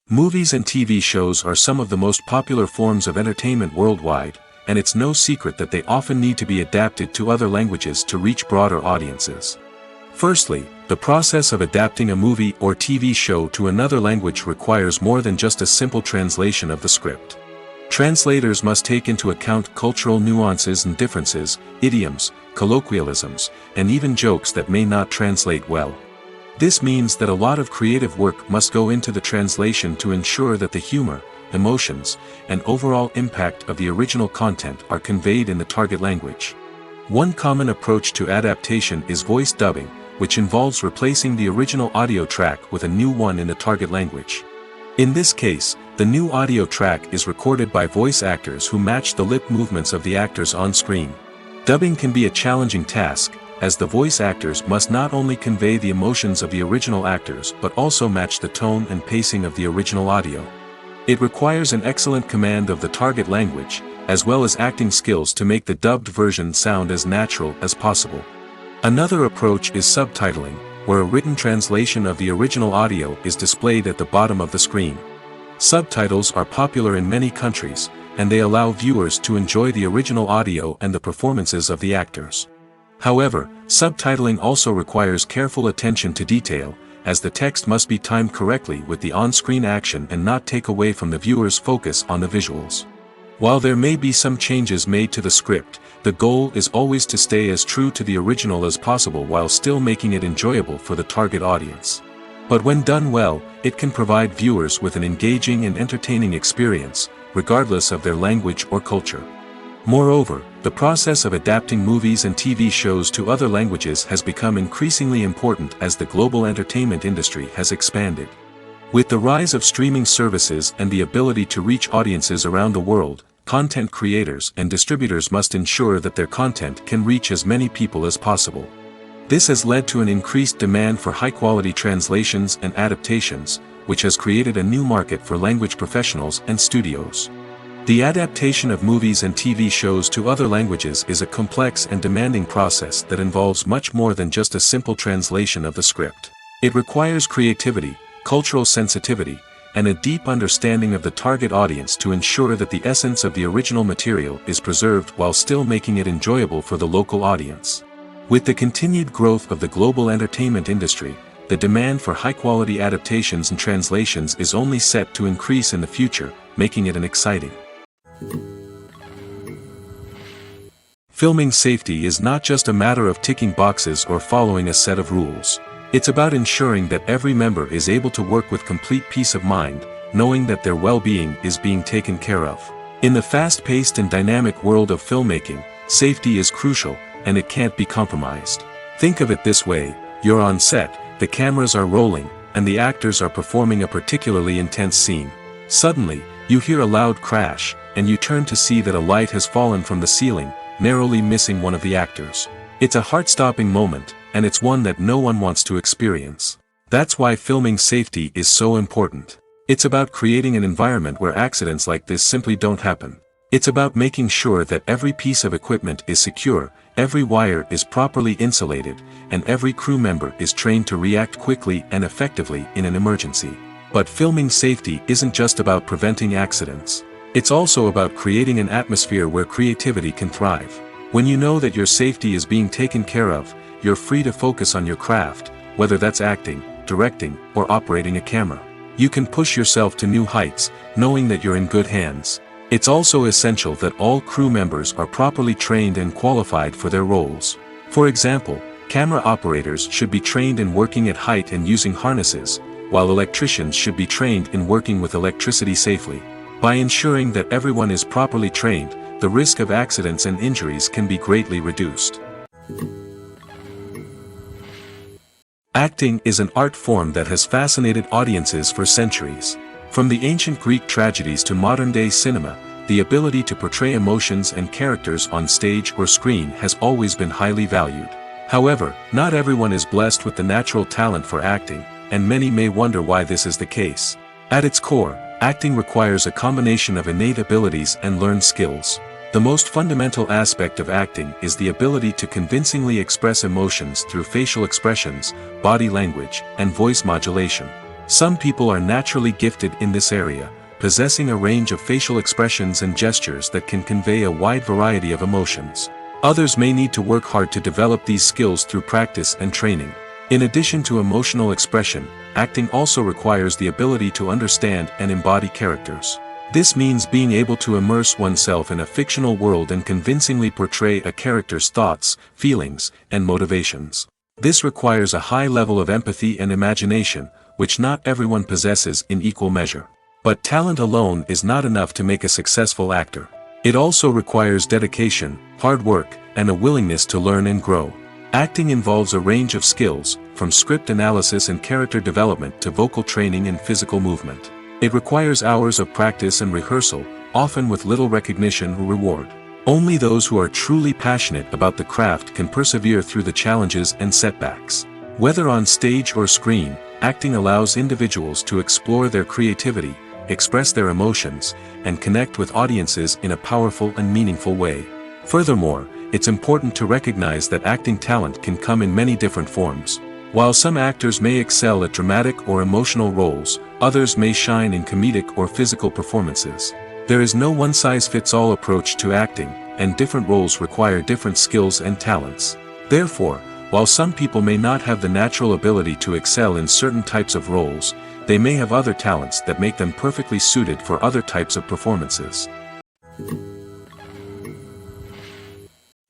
Movies and TV shows are some of the most popular forms of entertainment worldwide, and it's no secret that they often need to be adapted to other languages to reach broader audiences. Firstly, the process of adapting a movie or TV show to another language requires more than just a simple translation of the script. Translators must take into account cultural nuances and differences, idioms, colloquialisms, and even jokes that may not translate well. This means that a lot of creative work must go into the translation to ensure that the humor, emotions, and overall impact of the original content are conveyed in the target language. One common approach to adaptation is voice dubbing, which involves replacing the original audio track with a new one in the target language. In this case, the new audio track is recorded by voice actors who match the lip movements of the actors on screen. Dubbing can be a challenging task, as the voice actors must not only convey the emotions of the original actors but also match the tone and pacing of the original audio. It requires an excellent command of the target language, as well as acting skills to make the dubbed version sound as natural as possible. Another approach is subtitling, where a written translation of the original audio is displayed at the bottom of the screen. Subtitles are popular in many countries, and they allow viewers to enjoy the original audio and the performances of the actors. However, subtitling also requires careful attention to detail, as the text must be timed correctly with the on-screen action and not take away from the viewer's focus on the visuals. While there may be some changes made to the script, the goal is always to stay as true to the original as possible while still making it enjoyable for the target audience. But when done well, it can provide viewers with an engaging and entertaining experience, regardless of their language or culture. Moreover, the process of adapting movies and TV shows to other languages has become increasingly important as the global entertainment industry has expanded. With the rise of streaming services and the ability to reach audiences around the world, content creators and distributors must ensure that their content can reach as many people as possible. This has led to an increased demand for high-quality translations and adaptations, which has created a new market for language professionals and studios. The adaptation of movies and TV shows to other languages is a complex and demanding process that involves much more than just a simple translation of the script. It requires creativity, cultural sensitivity, and a deep understanding of the target audience to ensure that the essence of the original material is preserved while still making it enjoyable for the local audience. With the continued growth of the global entertainment industry, the demand for high-quality adaptations and translations is only set to increase in the future, making it an exciting. Filming safety is not just a matter of ticking boxes or following a set of rules. It's about ensuring that every member is able to work with complete peace of mind, knowing that their well-being is being taken care of. In the fast-paced and dynamic world of filmmaking, safety is crucial, and it can't be compromised. Think of it this way: you're on set, the cameras are rolling, and the actors are performing a particularly intense scene. Suddenly, you hear a loud crash, and you turn to see that a light has fallen from the ceiling, narrowly missing one of the actors. It's a heart-stopping moment, and it's one that no one wants to experience. That's why filming safety is so important. It's about creating an environment where accidents like this simply don't happen. It's about making sure that every piece of equipment is secure, every wire is properly insulated, and every crew member is trained to react quickly and effectively in an emergency. But filming safety isn't just about preventing accidents. It's also about creating an atmosphere where creativity can thrive. When you know that your safety is being taken care of, you're free to focus on your craft, whether that's acting, directing, or operating a camera. You can push yourself to new heights, knowing that you're in good hands. It's also essential that all crew members are properly trained and qualified for their roles. For example, camera operators should be trained in working at height and using harnesses, while electricians should be trained in working with electricity safely. By ensuring that everyone is properly trained, the risk of accidents and injuries can be greatly reduced. Acting is an art form that has fascinated audiences for centuries. From the ancient Greek tragedies to modern-day cinema, the ability to portray emotions and characters on stage or screen has always been highly valued. However, not everyone is blessed with the natural talent for acting, and many may wonder why this is the case. At its core, acting requires a combination of innate abilities and learned skills. The most fundamental aspect of acting is the ability to convincingly express emotions through facial expressions, body language, and voice modulation. Some people are naturally gifted in this area, possessing a range of facial expressions and gestures that can convey a wide variety of emotions. Others may need to work hard to develop these skills through practice and training. In addition to emotional expression, acting also requires the ability to understand and embody characters. This means being able to immerse oneself in a fictional world and convincingly portray a character's thoughts, feelings, and motivations. This requires a high level of empathy and imagination, which not everyone possesses in equal measure. But talent alone is not enough to make a successful actor. It also requires dedication, hard work, and a willingness to learn and grow. Acting involves a range of skills, from script analysis and character development to vocal training and physical movement. It requires hours of practice and rehearsal, often with little recognition or reward. Only those who are truly passionate about the craft can persevere through the challenges and setbacks. Whether on stage or screen, acting allows individuals to explore their creativity, express their emotions, and connect with audiences in a powerful and meaningful way. Furthermore, it's important to recognize that acting talent can come in many different forms. While some actors may excel at dramatic or emotional roles, others may shine in comedic or physical performances. There is no one-size-fits-all approach to acting, and different roles require different skills and talents. Therefore, while some people may not have the natural ability to excel in certain types of roles, they may have other talents that make them perfectly suited for other types of performances.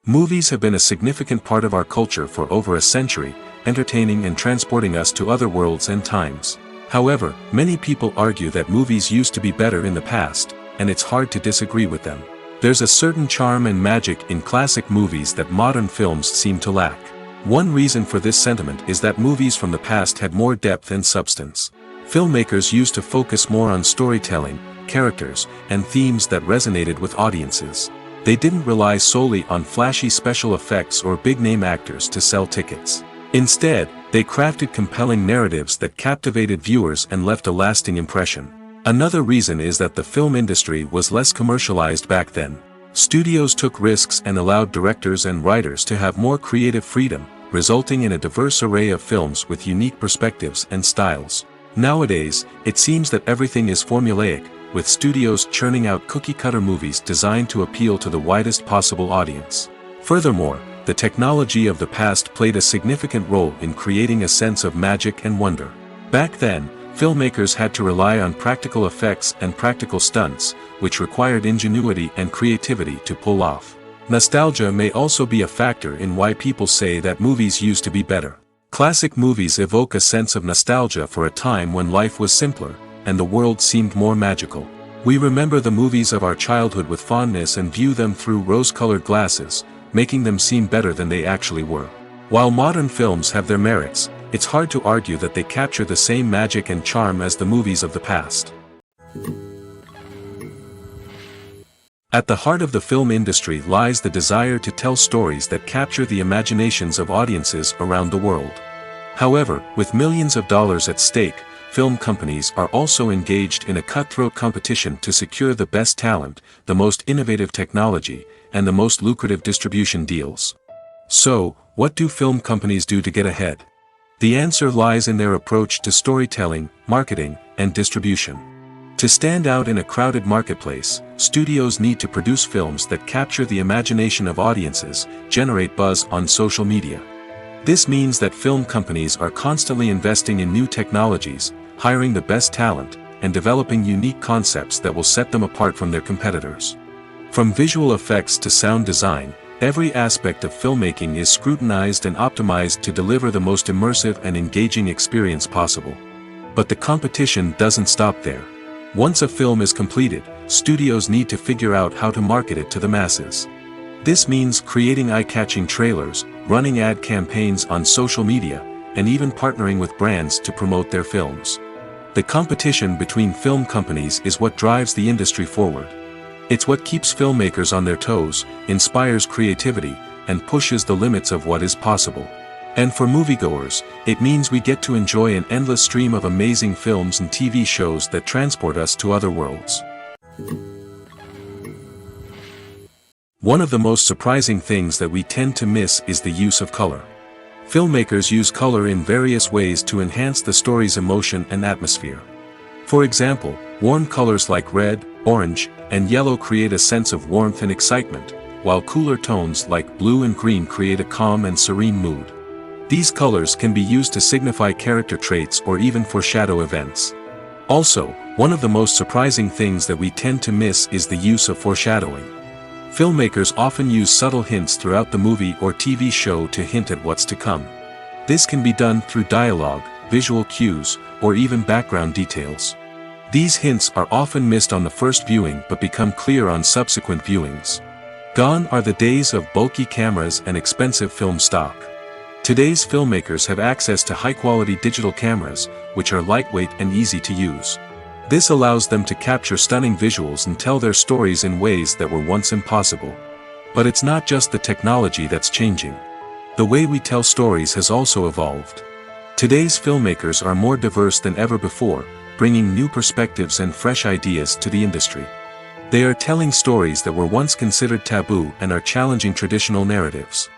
Movies have been a significant part of our culture for over a century, entertaining and transporting us to other worlds and times. However, many people argue that movies used to be better in the past, and it's hard to disagree with them. There's a certain charm and magic in classic movies that modern films seem to lack. One reason for this sentiment is that movies from the past had more depth and substance. Filmmakers used to focus more on storytelling, characters, and themes that resonated with audiences. They didn't rely solely on flashy special effects or big-name actors to sell tickets. Instead, they crafted compelling narratives that captivated viewers and left a lasting impression. Another reason is that the film industry was less commercialized back then. Studios took risks and allowed directors and writers to have more creative freedom, resulting in a diverse array of films with unique perspectives and styles. Nowadays, it seems that everything is formulaic, with studios churning out cookie-cutter movies designed to appeal to the widest possible audience. Furthermore, the technology of the past played a significant role in creating a sense of magic and wonder. Back then, filmmakers had to rely on practical effects and practical stunts, which required ingenuity and creativity to pull off. Nostalgia may also be a factor in why people say that movies used to be better. Classic movies evoke a sense of nostalgia for a time when life was simpler, and the world seemed more magical. We remember the movies of our childhood with fondness and view them through rose-colored glasses, making them seem better than they actually were. While modern films have their merits, it's hard to argue that they capture the same magic and charm as the movies of the past. At the heart of the film industry lies the desire to tell stories that capture the imaginations of audiences around the world. However, with millions of dollars at stake, film companies are also engaged in a cutthroat competition to secure the best talent, the most innovative technology, and the most lucrative distribution deals. So, what do film companies do to get ahead? The answer lies in their approach to storytelling, marketing, and distribution. To stand out in a crowded marketplace, studios need to produce films that capture the imagination of audiences, generate buzz on social media. This means that film companies are constantly investing in new technologies, hiring the best talent, and developing unique concepts that will set them apart from their competitors. From visual effects to sound design, every aspect of filmmaking is scrutinized and optimized to deliver the most immersive and engaging experience possible. But the competition doesn't stop there. Once a film is completed, studios need to figure out how to market it to the masses. This means creating eye-catching trailers, running ad campaigns on social media, and even partnering with brands to promote their films. The competition between film companies is what drives the industry forward. It's what keeps filmmakers on their toes, inspires creativity, and pushes the limits of what is possible. And for moviegoers, it means we get to enjoy an endless stream of amazing films and TV shows that transport us to other worlds. One of the most surprising things that we tend to miss is the use of color. Filmmakers use color in various ways to enhance the story's emotion and atmosphere. For example, warm colors like red, orange, and yellow create a sense of warmth and excitement, while cooler tones like blue and green create a calm and serene mood. These colors can be used to signify character traits or even foreshadow events. Also, one of the most surprising things that we tend to miss is the use of foreshadowing. Filmmakers often use subtle hints throughout the movie or TV show to hint at what's to come. This can be done through dialogue, visual cues, or even background details. These hints are often missed on the first viewing but become clear on subsequent viewings. Gone are the days of bulky cameras and expensive film stock. Today's filmmakers have access to high-quality digital cameras, which are lightweight and easy to use. This allows them to capture stunning visuals and tell their stories in ways that were once impossible. But it's not just the technology that's changing. The way we tell stories has also evolved. Today's filmmakers are more diverse than ever before, bringing new perspectives and fresh ideas to the industry. They are telling stories that were once considered taboo and are challenging traditional narratives.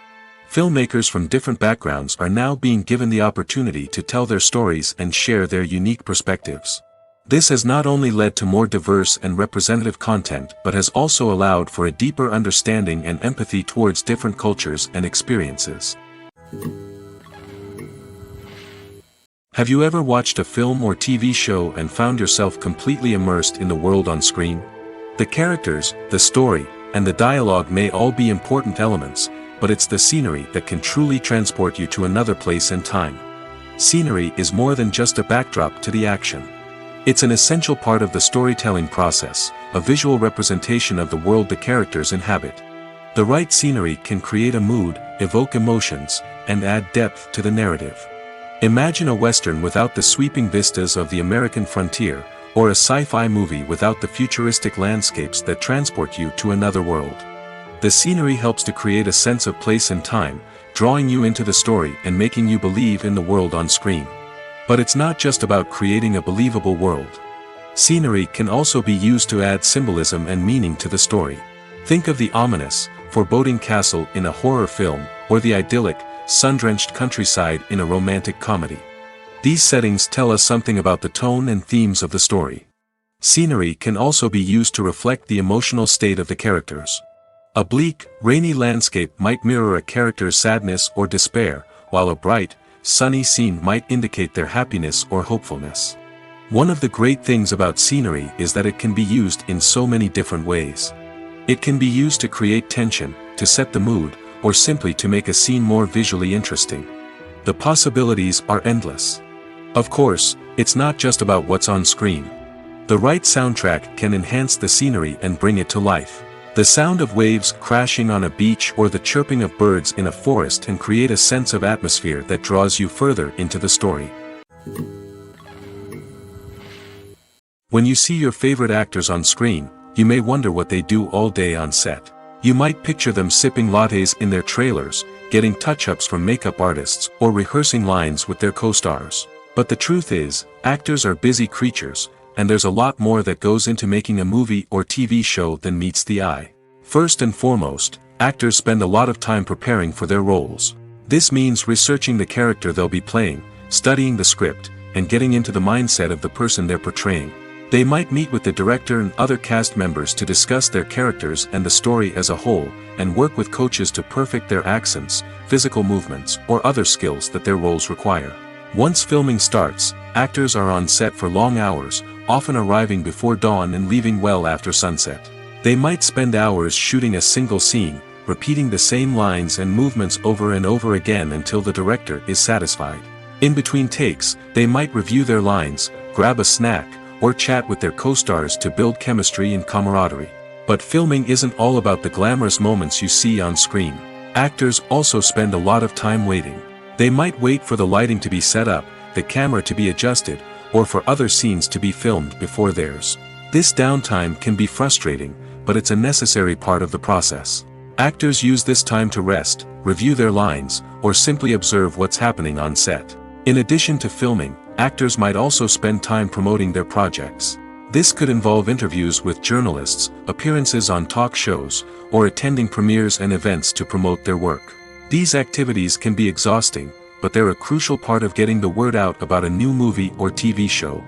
Filmmakers from different backgrounds are now being given the opportunity to tell their stories and share their unique perspectives. This has not only led to more diverse and representative content but has also allowed for a deeper understanding and empathy towards different cultures and experiences. Have you ever watched a film or TV show and found yourself completely immersed in the world on screen? The characters, the story, and the dialogue may all be important elements, but it's the scenery that can truly transport you to another place and time. Scenery is more than just a backdrop to the action. It's an essential part of the storytelling process, a visual representation of the world the characters inhabit. The right scenery can create a mood, evoke emotions, and add depth to the narrative. Imagine a Western without the sweeping vistas of the American frontier, or a sci-fi movie without the futuristic landscapes that transport you to another world. The scenery helps to create a sense of place and time, drawing you into the story and making you believe in the world on screen. But it's not just about creating a believable world. Scenery can also be used to add symbolism and meaning to the story. Think of the ominous, foreboding castle in a horror film, or the idyllic, sun-drenched countryside in a romantic comedy. These settings tell us something about the tone and themes of the story. Scenery can also be used to reflect the emotional state of the characters. A bleak, rainy landscape might mirror a character's sadness or despair, while a bright, sunny scene might indicate their happiness or hopefulness. One of the great things about scenery is that it can be used in so many different ways. It can be used to create tension, to set the mood, or simply to make a scene more visually interesting. The possibilities are endless. Of course, it's not just about what's on screen. The right soundtrack can enhance the scenery and bring it to life. The sound of waves crashing on a beach or the chirping of birds in a forest can create a sense of atmosphere that draws you further into the story. When you see your favorite actors on screen, you may wonder what they do all day on set. You might picture them sipping lattes in their trailers, getting touch-ups from makeup artists, or rehearsing lines with their co-stars. But the truth is, actors are busy creatures, and there's a lot more that goes into making a movie or TV show than meets the eye. First and foremost, actors spend a lot of time preparing for their roles. This means researching the character they'll be playing, studying the script, and getting into the mindset of the person they're portraying. They might meet with the director and other cast members to discuss their characters and the story as a whole, and work with coaches to perfect their accents, physical movements, or other skills that their roles require. Once filming starts, actors are on set for long hours, often arriving before dawn and leaving well after sunset. They might spend hours shooting a single scene, repeating the same lines and movements over and over again until the director is satisfied. In between takes, they might review their lines, grab a snack, or chat with their co-stars to build chemistry and camaraderie. But filming isn't all about the glamorous moments you see on screen. Actors also spend a lot of time waiting. They might wait for the lighting to be set up, the camera to be adjusted, or for other scenes to be filmed before theirs. This downtime can be frustrating, but it's a necessary part of the process. Actors use this time to rest, review their lines, or simply observe what's happening on set. In addition to filming, actors might also spend time promoting their projects. This could involve interviews with journalists, appearances on talk shows, or attending premieres and events to promote their work. These activities can be exhausting, but they're a crucial part of getting the word out about a new movie or TV show.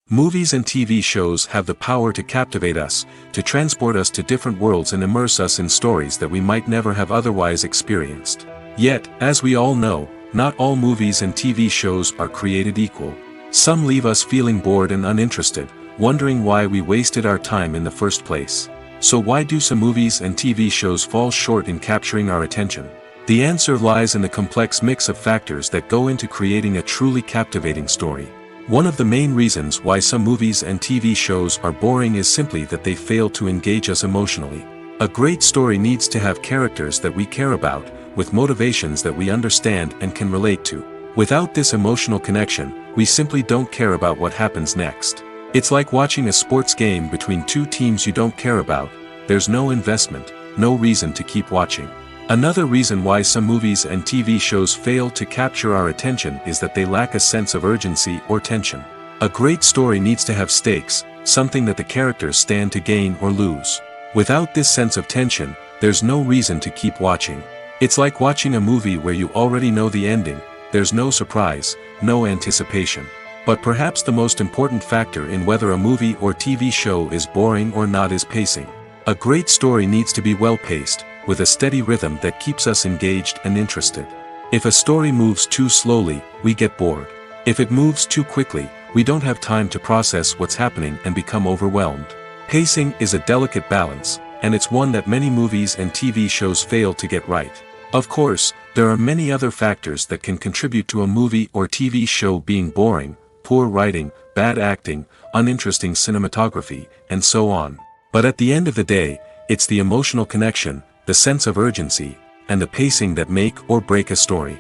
Movies and TV shows have the power to captivate us, to transport us to different worlds and immerse us in stories that we might never have otherwise experienced. Yet, as we all know, not all movies and TV shows are created equal. Some leave us feeling bored and uninterested, wondering why we wasted our time in the first place. So why do some movies and TV shows fall short in capturing our attention? The answer lies in the complex mix of factors that go into creating a truly captivating story. One of the main reasons why some movies and TV shows are boring is simply that they fail to engage us emotionally. A great story needs to have characters that we care about, with motivations that we understand and can relate to. Without this emotional connection, we simply don't care about what happens next. It's like watching a sports game between two teams you don't care about. There's no investment, no reason to keep watching. Another reason why some movies and TV shows fail to capture our attention is that they lack a sense of urgency or tension. A great story needs to have stakes, something that the characters stand to gain or lose. Without this sense of tension, there's no reason to keep watching. It's like watching a movie where you already know the ending. There's no surprise, no anticipation. But perhaps the most important factor in whether a movie or TV show is boring or not is pacing. A great story needs to be well-paced, with a steady rhythm that keeps us engaged and interested. If a story moves too slowly, we get bored. If it moves too quickly, we don't have time to process what's happening and become overwhelmed. Pacing is a delicate balance, and it's one that many movies and TV shows fail to get right. Of course, there are many other factors that can contribute to a movie or TV show being boring: poor writing, bad acting, uninteresting cinematography, and so on. But at the end of the day, it's the emotional connection, the sense of urgency, and the pacing that make or break a story.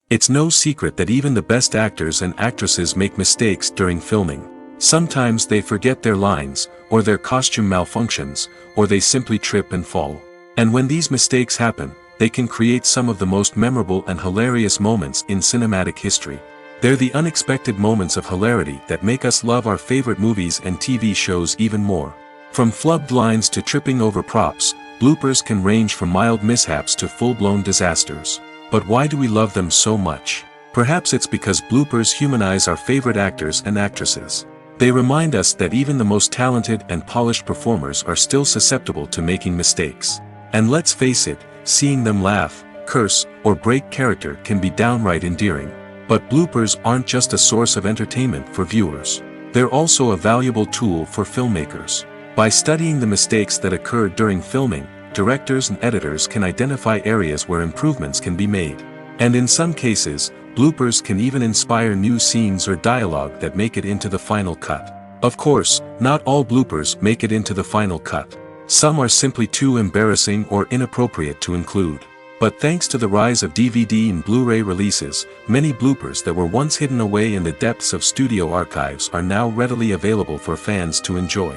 It's no secret that even the best actors and actresses make mistakes during filming. Sometimes they forget their lines, or their costume malfunctions, or they simply trip and fall. And when these mistakes happen, they can create some of the most memorable and hilarious moments in cinematic history. They're the unexpected moments of hilarity that make us love our favorite movies and TV shows even more. From flubbed lines to tripping over props, bloopers can range from mild mishaps to full-blown disasters. But why do we love them so much? Perhaps it's because bloopers humanize our favorite actors and actresses. They remind us that even the most talented and polished performers are still susceptible to making mistakes. And let's face it, seeing them laugh, curse, or break character can be downright endearing. But bloopers aren't just a source of entertainment for viewers. They're also a valuable tool for filmmakers. By studying the mistakes that occurred during filming, directors and editors can identify areas where improvements can be made. And in some cases, bloopers can even inspire new scenes or dialogue that make it into the final cut. Of course, not all bloopers make it into the final cut. Some are simply too embarrassing or inappropriate to include. But thanks to the rise of DVD and Blu-ray releases, many bloopers that were once hidden away in the depths of studio archives are now readily available for fans to enjoy.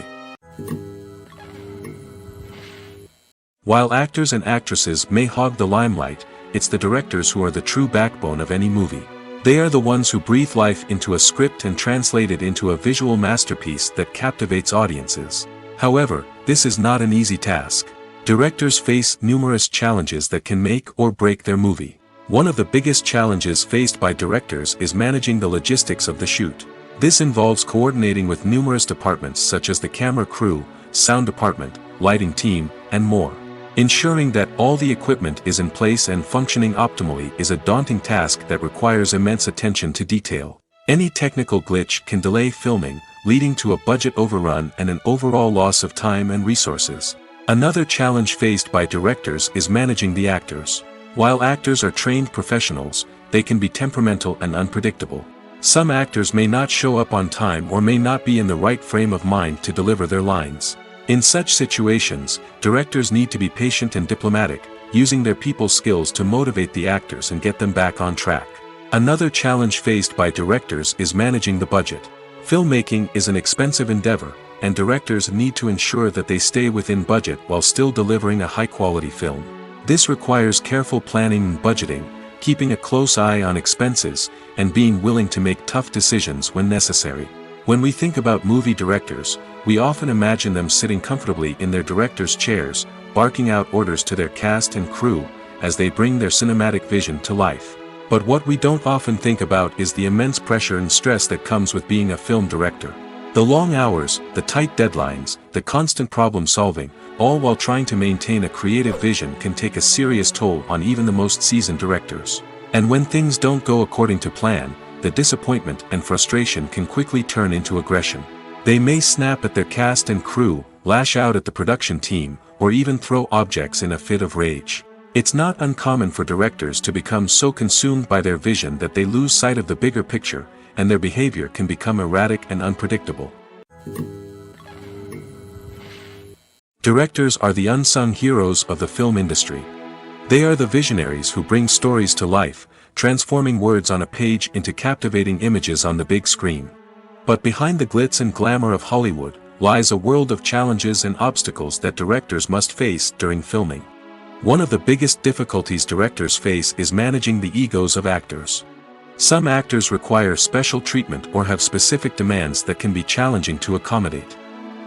While actors and actresses may hog the limelight, it's the directors who are the true backbone of any movie. They are the ones who breathe life into a script and translate it into a visual masterpiece that captivates audiences. However, this is not an easy task. Directors face numerous challenges that can make or break their movie. One of the biggest challenges faced by directors is managing the logistics of the shoot. This involves coordinating with numerous departments such as the camera crew, sound department, lighting team, and more. Ensuring that all the equipment is in place and functioning optimally is a daunting task that requires immense attention to detail. Any technical glitch can delay filming, leading to a budget overrun and an overall loss of time and resources. Another challenge faced by directors is managing the actors. While actors are trained professionals, they can be temperamental and unpredictable. Some actors may not show up on time or may not be in the right frame of mind to deliver their lines. In such situations, directors need to be patient and diplomatic, using their people skills to motivate the actors and get them back on track. Another challenge faced by directors is managing the budget. Filmmaking is an expensive endeavor, and directors need to ensure that they stay within budget while still delivering a high-quality film. This requires careful planning and budgeting, keeping a close eye on expenses, and being willing to make tough decisions when necessary. When we think about movie directors, we often imagine them sitting comfortably in their director's chairs, barking out orders to their cast and crew, as they bring their cinematic vision to life. But what we don't often think about is the immense pressure and stress that comes with being a film director. The long hours, the tight deadlines, the constant problem solving, all while trying to maintain a creative vision can take a serious toll on even the most seasoned directors. And when things don't go according to plan, the disappointment and frustration can quickly turn into aggression. They may snap at their cast and crew, lash out at the production team, or even throw objects in a fit of rage. It's not uncommon for directors to become so consumed by their vision that they lose sight of the bigger picture, and their behavior can become erratic and unpredictable. Directors are the unsung heroes of the film industry. They are the visionaries who bring stories to life, transforming words on a page into captivating images on the big screen. But behind the glitz and glamour of Hollywood lies a world of challenges and obstacles that directors must face during filming. One of the biggest difficulties directors face is managing the egos of actors. Some actors require special treatment or have specific demands that can be challenging to accommodate.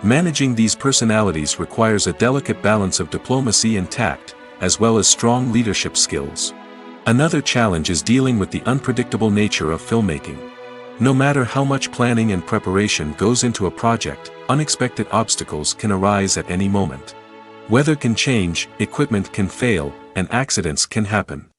Managing these personalities requires a delicate balance of diplomacy and tact, as well as strong leadership skills. Another challenge is dealing with the unpredictable nature of filmmaking. No matter how much planning and preparation goes into a project, unexpected obstacles can arise at any moment. Weather can change, equipment can fail, and accidents can happen.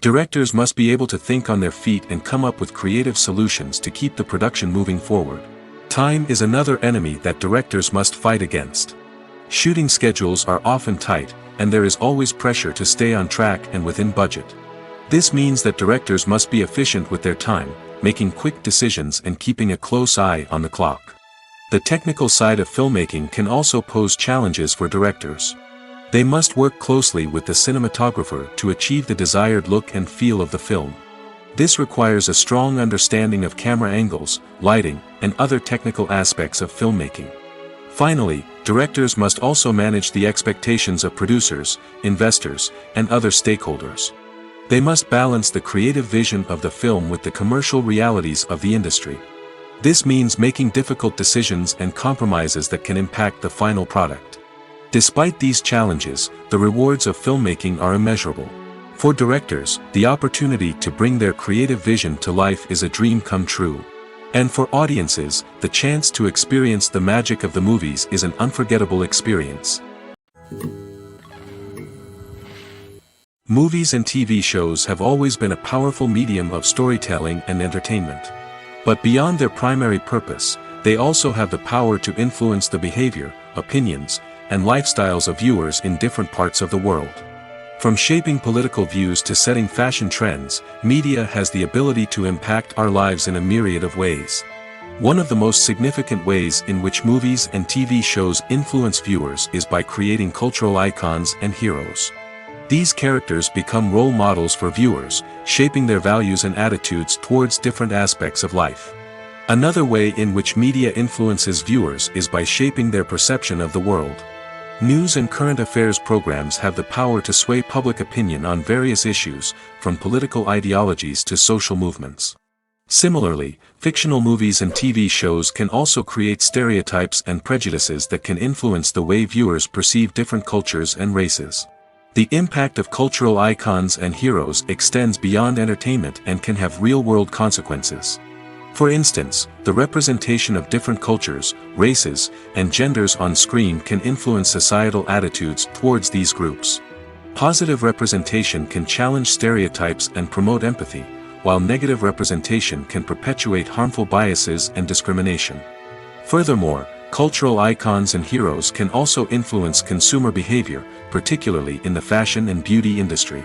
Directors must be able to think on their feet and come up with creative solutions to keep the production moving forward. Time is another enemy that directors must fight against. Shooting schedules are often tight, and there is always pressure to stay on track and within budget. This means that directors must be efficient with their time, making quick decisions and keeping a close eye on the clock. The technical side of filmmaking can also pose challenges for directors. They must work closely with the cinematographer to achieve the desired look and feel of the film. This requires a strong understanding of camera angles, lighting, and other technical aspects of filmmaking. Finally, directors must also manage the expectations of producers, investors, and other stakeholders. They must balance the creative vision of the film with the commercial realities of the industry. This means making difficult decisions and compromises that can impact the final product. Despite these challenges, the rewards of filmmaking are immeasurable. For directors, the opportunity to bring their creative vision to life is a dream come true. And for audiences, the chance to experience the magic of the movies is an unforgettable experience. Movies and TV shows have always been a powerful medium of storytelling and entertainment. But beyond their primary purpose, they also have the power to influence the behavior, opinions, and lifestyles of viewers in different parts of the world. From shaping political views to setting fashion trends, media has the ability to impact our lives in a myriad of ways. One of the most significant ways in which movies and TV shows influence viewers is by creating cultural icons and heroes. These characters become role models for viewers, shaping their values and attitudes towards different aspects of life. Another way in which media influences viewers is by shaping their perception of the world. News and current affairs programs have the power to sway public opinion on various issues, from political ideologies to social movements. Similarly, fictional movies and TV shows can also create stereotypes and prejudices that can influence the way viewers perceive different cultures and races. The impact of cultural icons and heroes extends beyond entertainment and can have real-world consequences. For instance, the representation of different cultures, races, and genders on screen can influence societal attitudes towards these groups. Positive representation can challenge stereotypes and promote empathy, while negative representation can perpetuate harmful biases and discrimination. Furthermore, cultural icons and heroes can also influence consumer behavior, particularly in the fashion and beauty industry.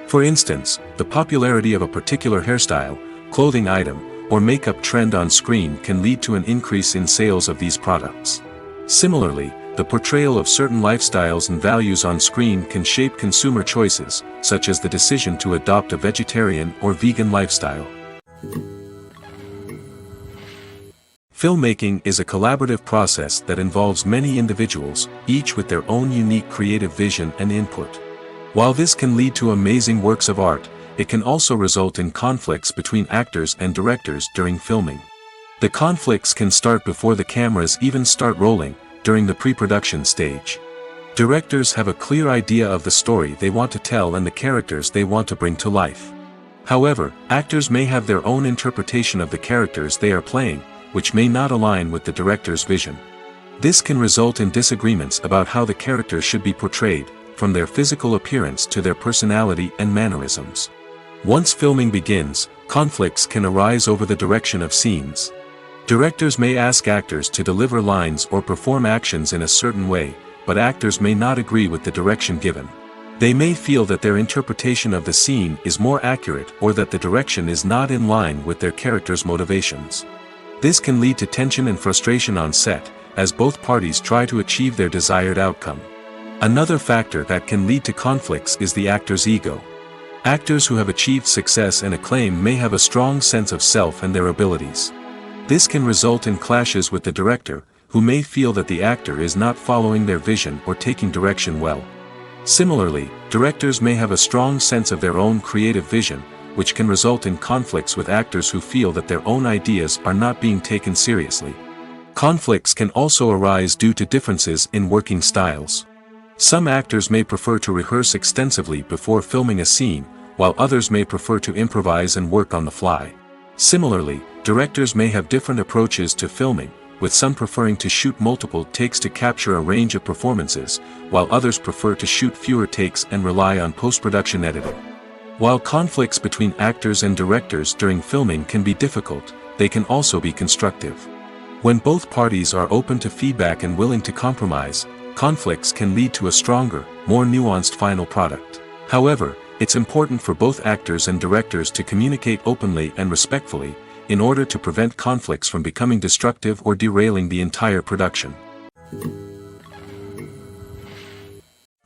For instance, the popularity of a particular hairstyle, clothing item, or makeup trend on screen can lead to an increase in sales of these products. Similarly, the portrayal of certain lifestyles and values on screen can shape consumer choices, such as the decision to adopt a vegetarian or vegan lifestyle. Filmmaking is a collaborative process that involves many individuals, each with their own unique creative vision and input. While this can lead to amazing works of art, it can also result in conflicts between actors and directors during filming. The conflicts can start before the cameras even start rolling, during the pre-production stage. Directors have a clear idea of the story they want to tell and the characters they want to bring to life. However, actors may have their own interpretation of the characters they are playing, which may not align with the director's vision. This can result in disagreements about how the characters should be portrayed, from their physical appearance to their personality and mannerisms. Once filming begins, conflicts can arise over the direction of scenes. Directors may ask actors to deliver lines or perform actions in a certain way, but actors may not agree with the direction given. They may feel that their interpretation of the scene is more accurate or that the direction is not in line with their character's motivations. This can lead to tension and frustration on set, as both parties try to achieve their desired outcome. Another factor that can lead to conflicts is the actor's ego. Actors who have achieved success and acclaim may have a strong sense of self and their abilities. This can result in clashes with the director, who may feel that the actor is not following their vision or taking direction well. Similarly, directors may have a strong sense of their own creative vision, which can result in conflicts with actors who feel that their own ideas are not being taken seriously. Conflicts can also arise due to differences in working styles. Some actors may prefer to rehearse extensively before filming a scene, while others may prefer to improvise and work on the fly. Similarly, directors may have different approaches to filming, with some preferring to shoot multiple takes to capture a range of performances, while others prefer to shoot fewer takes and rely on post-production editing. While conflicts between actors and directors during filming can be difficult, they can also be constructive. When both parties are open to feedback and willing to compromise, conflicts can lead to a stronger, more nuanced final product. However, it's important for both actors and directors to communicate openly and respectfully, in order to prevent conflicts from becoming destructive or derailing the entire production.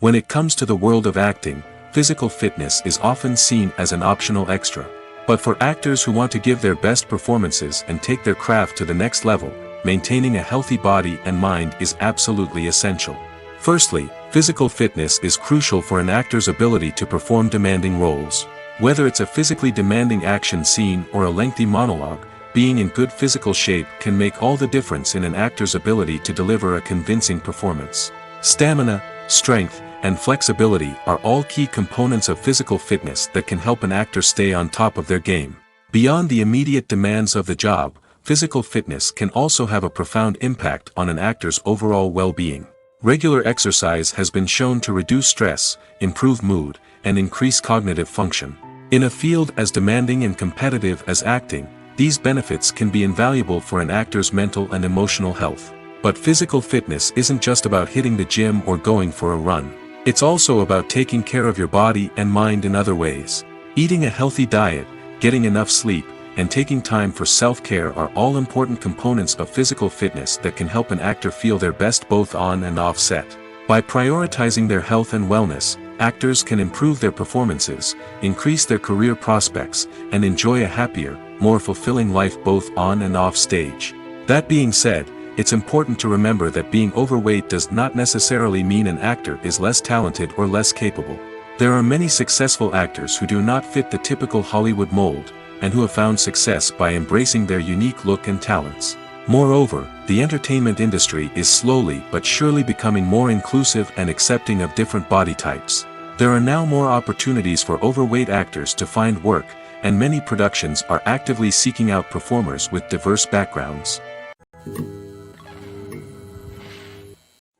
When it comes to the world of acting, physical fitness is often seen as an optional extra. But for actors who want to give their best performances and take their craft to the next level, maintaining a healthy body and mind is absolutely essential. Firstly, physical fitness is crucial for an actor's ability to perform demanding roles. Whether it's a physically demanding action scene or a lengthy monologue, being in good physical shape can make all the difference in an actor's ability to deliver a convincing performance. Stamina, strength, and flexibility are all key components of physical fitness that can help an actor stay on top of their game. Beyond the immediate demands of the job, physical fitness can also have a profound impact on an actor's overall well-being. Regular exercise has been shown to reduce stress, improve mood, and increase cognitive function. In a field as demanding and competitive as acting, these benefits can be invaluable for an actor's mental and emotional health. But physical fitness isn't just about hitting the gym or going for a run. It's also about taking care of your body and mind in other ways. Eating a healthy diet, getting enough sleep, and taking time for self-care are all important components of physical fitness that can help an actor feel their best both on and off set. By prioritizing their health and wellness, actors can improve their performances, increase their career prospects, and enjoy a happier, more fulfilling life both on and off stage. That being said, it's important to remember that being overweight does not necessarily mean an actor is less talented or less capable. There are many successful actors who do not fit the typical Hollywood mold, and who have found success by embracing their unique look and talents. Moreover, the entertainment industry is slowly but surely becoming more inclusive and accepting of different body types. There are now more opportunities for overweight actors to find work, and many productions are actively seeking out performers with diverse backgrounds.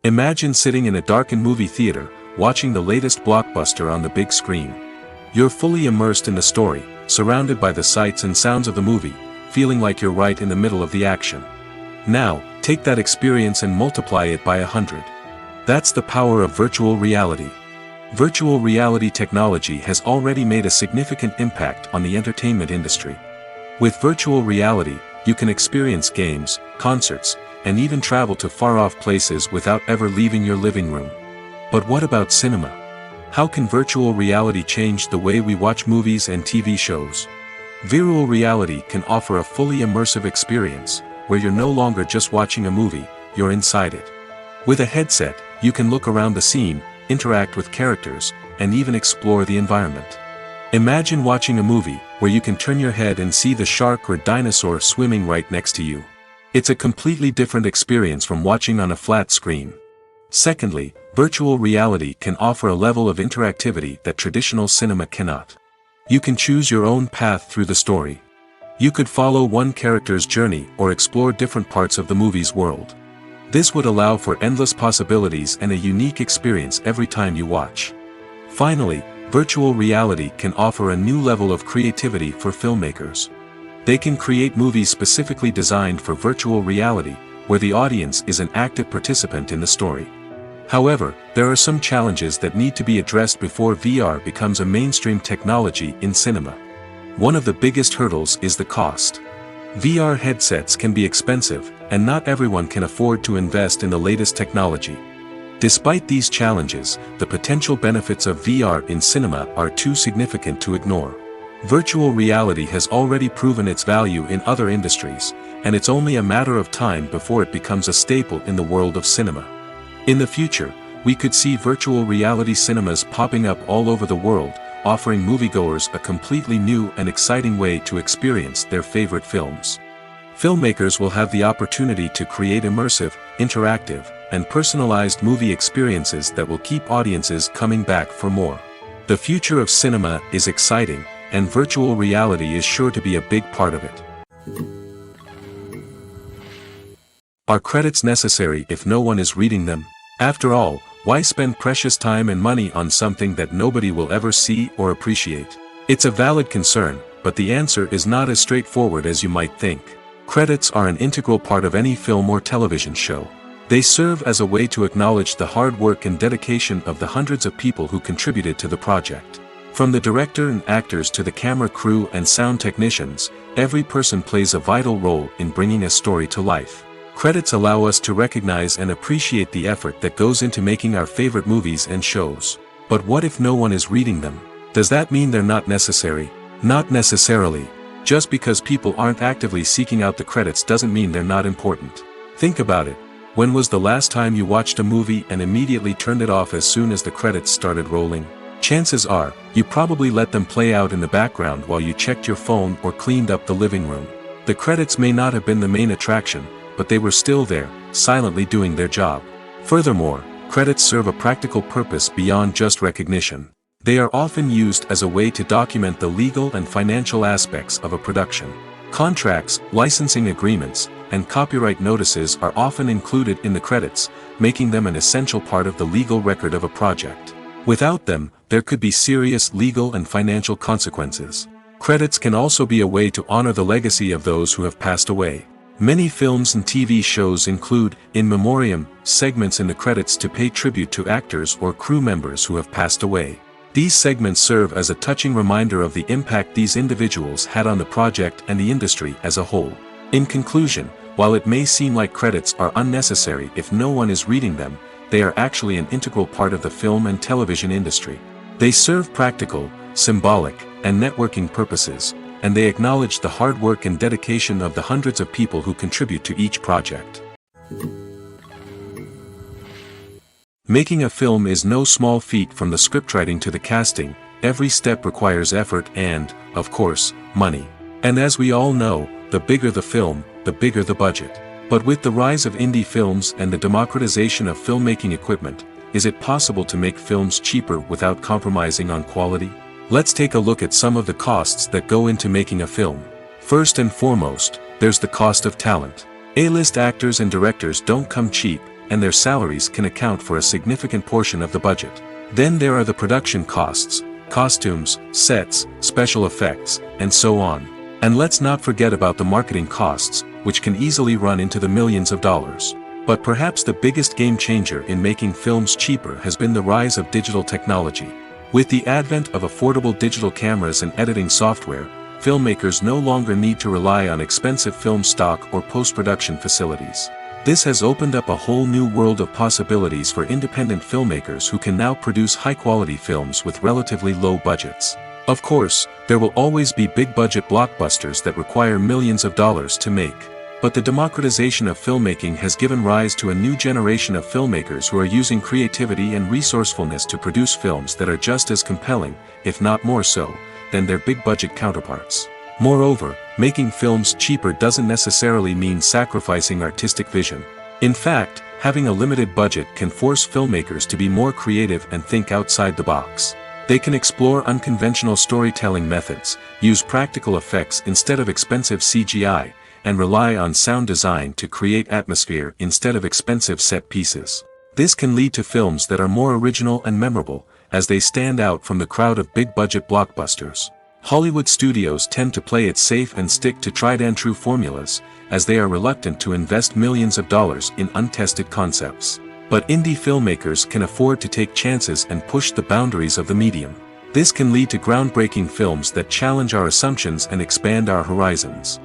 Imagine sitting in a darkened movie theater, watching the latest blockbuster on the big screen. You're fully immersed in the story, surrounded by the sights and sounds of the movie, feeling like you're right in the middle of the action. Now, take that experience and multiply it by 100. That's the power of virtual reality. Virtual reality technology has already made a significant impact on the entertainment industry. With virtual reality, you can experience games, concerts, and even travel to far-off places without ever leaving your living room. But what about cinema? How can virtual reality change the way we watch movies and TV shows? Virtual reality can offer a fully immersive experience, where you're no longer just watching a movie, you're inside it. With a headset, you can look around the scene, interact with characters, and even explore the environment. Imagine watching a movie, where you can turn your head and see the shark or dinosaur swimming right next to you. It's a completely different experience from watching on a flat screen. Secondly, virtual reality can offer a level of interactivity that traditional cinema cannot. You can choose your own path through the story. You could follow one character's journey or explore different parts of the movie's world. This would allow for endless possibilities and a unique experience every time you watch. Finally, virtual reality can offer a new level of creativity for filmmakers. They can create movies specifically designed for virtual reality, where the audience is an active participant in the story. However, there are some challenges that need to be addressed before VR becomes a mainstream technology in cinema. One of the biggest hurdles is the cost. VR headsets can be expensive, and not everyone can afford to invest in the latest technology. Despite these challenges, the potential benefits of VR in cinema are too significant to ignore. Virtual reality has already proven its value in other industries, and it's only a matter of time before it becomes a staple in the world of cinema. In the future, we could see virtual reality cinemas popping up all over the world, offering moviegoers a completely new and exciting way to experience their favorite films. Filmmakers will have the opportunity to create immersive, interactive, and personalized movie experiences that will keep audiences coming back for more. The future of cinema is exciting, and virtual reality is sure to be a big part of it. Are credits necessary if no one is reading them? After all, why spend precious time and money on something that nobody will ever see or appreciate? It's a valid concern, but the answer is not as straightforward as you might think. Credits are an integral part of any film or television show. They serve as a way to acknowledge the hard work and dedication of the hundreds of people who contributed to the project. From the director and actors to the camera crew and sound technicians, every person plays a vital role in bringing a story to life. Credits allow us to recognize and appreciate the effort that goes into making our favorite movies and shows. But what if no one is reading them? Does that mean they're not necessary? Not necessarily. Just because people aren't actively seeking out the credits doesn't mean they're not important. Think about it. When was the last time you watched a movie and immediately turned it off as soon as the credits started rolling? Chances are, you probably let them play out in the background while you checked your phone or cleaned up the living room. The credits may not have been the main attraction, but they were still there, silently doing their job. Furthermore, credits serve a practical purpose beyond just recognition. They are often used as a way to document the legal and financial aspects of a production. Contracts, licensing agreements, and copyright notices are often included in the credits, making them an essential part of the legal record of a project. Without them, there could be serious legal and financial consequences. Credits can also be a way to honor the legacy of those who have passed away. Many films and TV shows include, in memoriam, segments in the credits to pay tribute to actors or crew members who have passed away. These segments serve as a touching reminder of the impact these individuals had on the project and the industry as a whole. In conclusion, while it may seem like credits are unnecessary if no one is reading them, they are actually an integral part of the film and television industry. They serve practical, symbolic, and networking purposes, and they acknowledge the hard work and dedication of the hundreds of people who contribute to each project. Making a film is no small feat. From the scriptwriting to the casting, every step requires effort and, of course, money. And as we all know, the bigger the film, the bigger the budget. But with the rise of indie films and the democratization of filmmaking equipment, is it possible to make films cheaper without compromising on quality? Let's take a look at some of the costs that go into making a film. First and foremost, there's the cost of talent. A-list actors and directors don't come cheap, and their salaries can account for a significant portion of the budget. Then there are the production costs, costumes, sets, special effects, and so on. And let's not forget about the marketing costs, which can easily run into the millions of dollars. But perhaps the biggest game changer in making films cheaper has been the rise of digital technology. With the advent of affordable digital cameras and editing software, filmmakers no longer need to rely on expensive film stock or post-production facilities. This has opened up a whole new world of possibilities for independent filmmakers who can now produce high-quality films with relatively low budgets. Of course, there will always be big-budget blockbusters that require millions of dollars to make. But the democratization of filmmaking has given rise to a new generation of filmmakers who are using creativity and resourcefulness to produce films that are just as compelling, if not more so, than their big-budget counterparts. Moreover, making films cheaper doesn't necessarily mean sacrificing artistic vision. In fact, having a limited budget can force filmmakers to be more creative and think outside the box. They can explore unconventional storytelling methods, use practical effects instead of expensive CGI, and rely on sound design to create atmosphere instead of expensive set pieces. This can lead to films that are more original and memorable, as they stand out from the crowd of big-budget blockbusters. Hollywood studios tend to play it safe and stick to tried-and-true formulas, as they are reluctant to invest millions of dollars in untested concepts. But indie filmmakers can afford to take chances and push the boundaries of the medium. This can lead to groundbreaking films that challenge our assumptions and expand our horizons.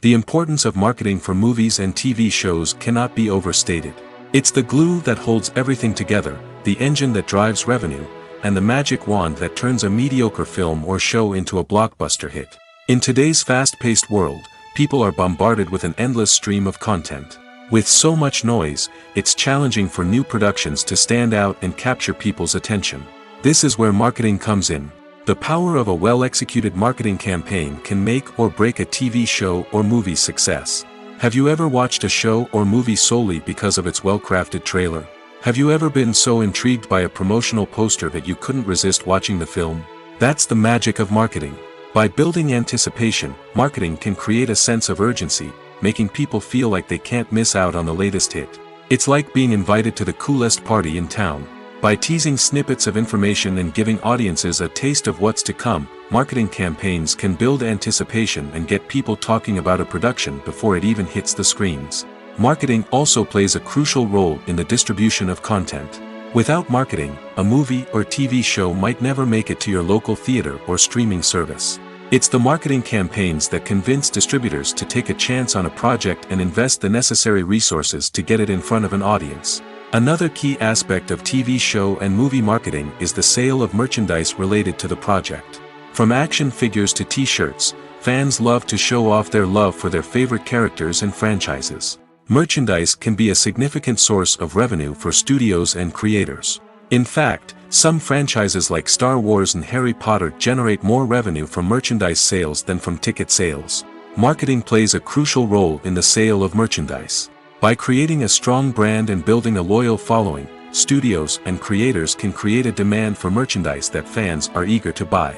The importance of marketing for movies and TV shows cannot be overstated. It's the glue that holds everything together, the engine that drives revenue, and the magic wand that turns a mediocre film or show into a blockbuster hit. In today's fast-paced world, people are bombarded with an endless stream of content. With so much noise, it's challenging for new productions to stand out and capture people's attention. This is where marketing comes in. The power of a well-executed marketing campaign can make or break a TV show or movie's success. Have you ever watched a show or movie solely because of its well-crafted trailer? Have you ever been so intrigued by a promotional poster that you couldn't resist watching the film? That's the magic of marketing. By building anticipation, marketing can create a sense of urgency, making people feel like they can't miss out on the latest hit. It's like being invited to the coolest party in town. By teasing snippets of information and giving audiences a taste of what's to come, marketing campaigns can build anticipation and get people talking about a production before it even hits the screens. Marketing also plays a crucial role in the distribution of content. Without marketing, a movie or TV show might never make it to your local theater or streaming service. It's the marketing campaigns that convince distributors to take a chance on a project and invest the necessary resources to get it in front of an audience. Another key aspect of TV show and movie marketing is the sale of merchandise related to the project. From action figures to t-shirts, fans love to show off their love for their favorite characters and franchises. Merchandise can be a significant source of revenue for studios and creators. In fact, some franchises like Star Wars and Harry Potter generate more revenue from merchandise sales than from ticket sales. Marketing plays a crucial role in the sale of merchandise. By creating a strong brand and building a loyal following, studios and creators can create a demand for merchandise that fans are eager to buy.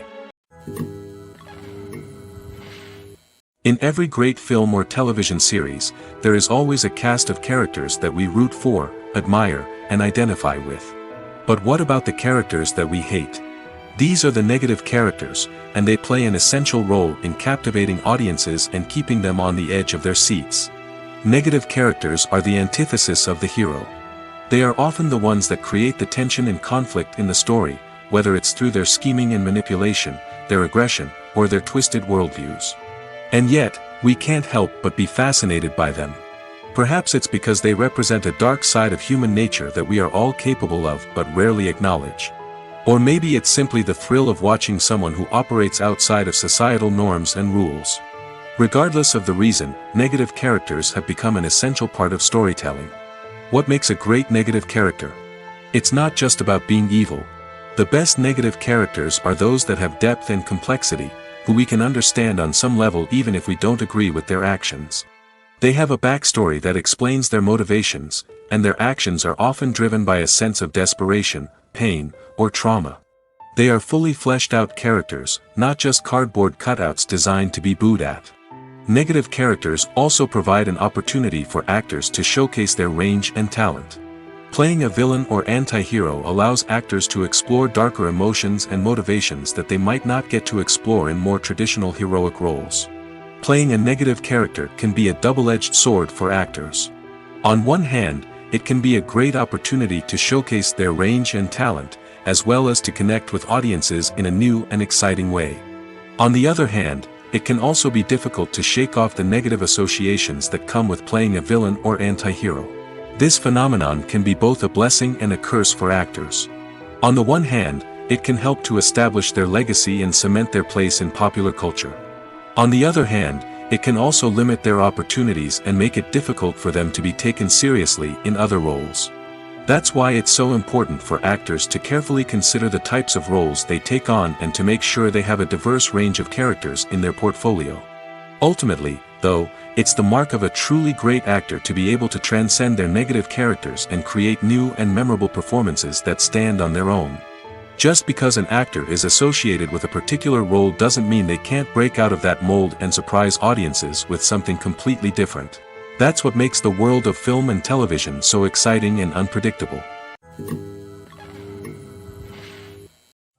In every great film or television series, there is always a cast of characters that we root for, admire, and identify with. But what about the characters that we hate? These are the negative characters, and they play an essential role in captivating audiences and keeping them on the edge of their seats. Negative characters are the antithesis of the hero. They are often the ones that create the tension and conflict in the story, whether it's through their scheming and manipulation, their aggression, or their twisted worldviews. And yet, we can't help but be fascinated by them. Perhaps it's because they represent a dark side of human nature that we are all capable of but rarely acknowledge. Or maybe it's simply the thrill of watching someone who operates outside of societal norms and rules. Regardless of the reason, negative characters have become an essential part of storytelling. What makes a great negative character? It's not just about being evil. The best negative characters are those that have depth and complexity, who we can understand on some level even if we don't agree with their actions. They have a backstory that explains their motivations, and their actions are often driven by a sense of desperation, pain, or trauma. They are fully fleshed out characters, not just cardboard cutouts designed to be booed at. Negative characters also provide an opportunity for actors to showcase their range and talent. Playing a villain or anti-hero allows actors to explore darker emotions and motivations that they might not get to explore in more traditional heroic roles. Playing a negative character can be a double-edged sword for actors. On one hand, it can be a great opportunity to showcase their range and talent, as well as to connect with audiences in a new and exciting way. On the other hand, it can also be difficult to shake off the negative associations that come with playing a villain or anti-hero. This phenomenon can be both a blessing and a curse for actors. On the one hand, it can help to establish their legacy and cement their place in popular culture. On the other hand, it can also limit their opportunities and make it difficult for them to be taken seriously in other roles. That's why it's so important for actors to carefully consider the types of roles they take on and to make sure they have a diverse range of characters in their portfolio. Ultimately, though, it's the mark of a truly great actor to be able to transcend their negative characters and create new and memorable performances that stand on their own. Just because an actor is associated with a particular role doesn't mean they can't break out of that mold and surprise audiences with something completely different. That's what makes the world of film and television so exciting and unpredictable.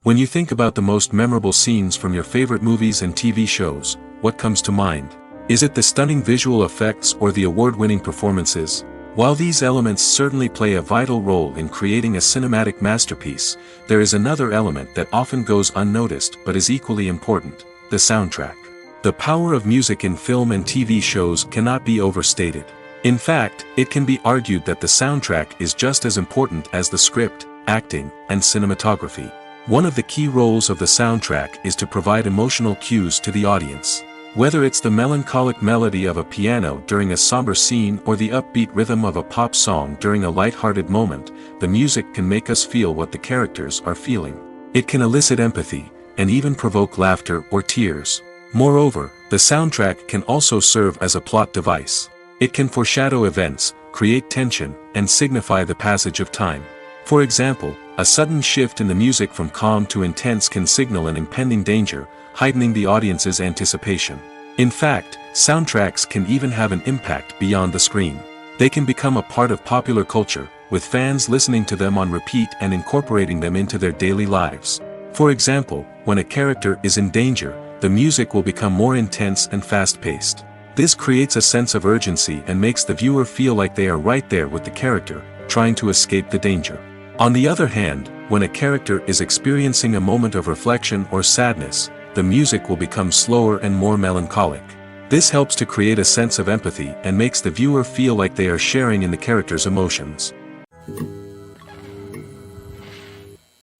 When you think about the most memorable scenes from your favorite movies and TV shows, what comes to mind? Is it the stunning visual effects or the award-winning performances? While these elements certainly play a vital role in creating a cinematic masterpiece, there is another element that often goes unnoticed but is equally important: the soundtrack. The power of music in film and TV shows cannot be overstated. In fact, it can be argued that the soundtrack is just as important as the script, acting, and cinematography. One of the key roles of the soundtrack is to provide emotional cues to the audience. Whether it's the melancholic melody of a piano during a somber scene or the upbeat rhythm of a pop song during a light-hearted moment, the music can make us feel what the characters are feeling. It can elicit empathy, and even provoke laughter or tears. Moreover, the soundtrack can also serve as a plot device. It can foreshadow events, create tension, and signify the passage of time. For example, a sudden shift in the music from calm to intense can signal an impending danger, heightening the audience's anticipation. In fact, soundtracks can even have an impact beyond the screen. They can become a part of popular culture, with fans listening to them on repeat and incorporating them into their daily lives. For example, when a character is in danger, the music will become more intense and fast-paced. This creates a sense of urgency and makes the viewer feel like they are right there with the character, trying to escape the danger. On the other hand, when a character is experiencing a moment of reflection or sadness, the music will become slower and more melancholic. This helps to create a sense of empathy and makes the viewer feel like they are sharing in the character's emotions.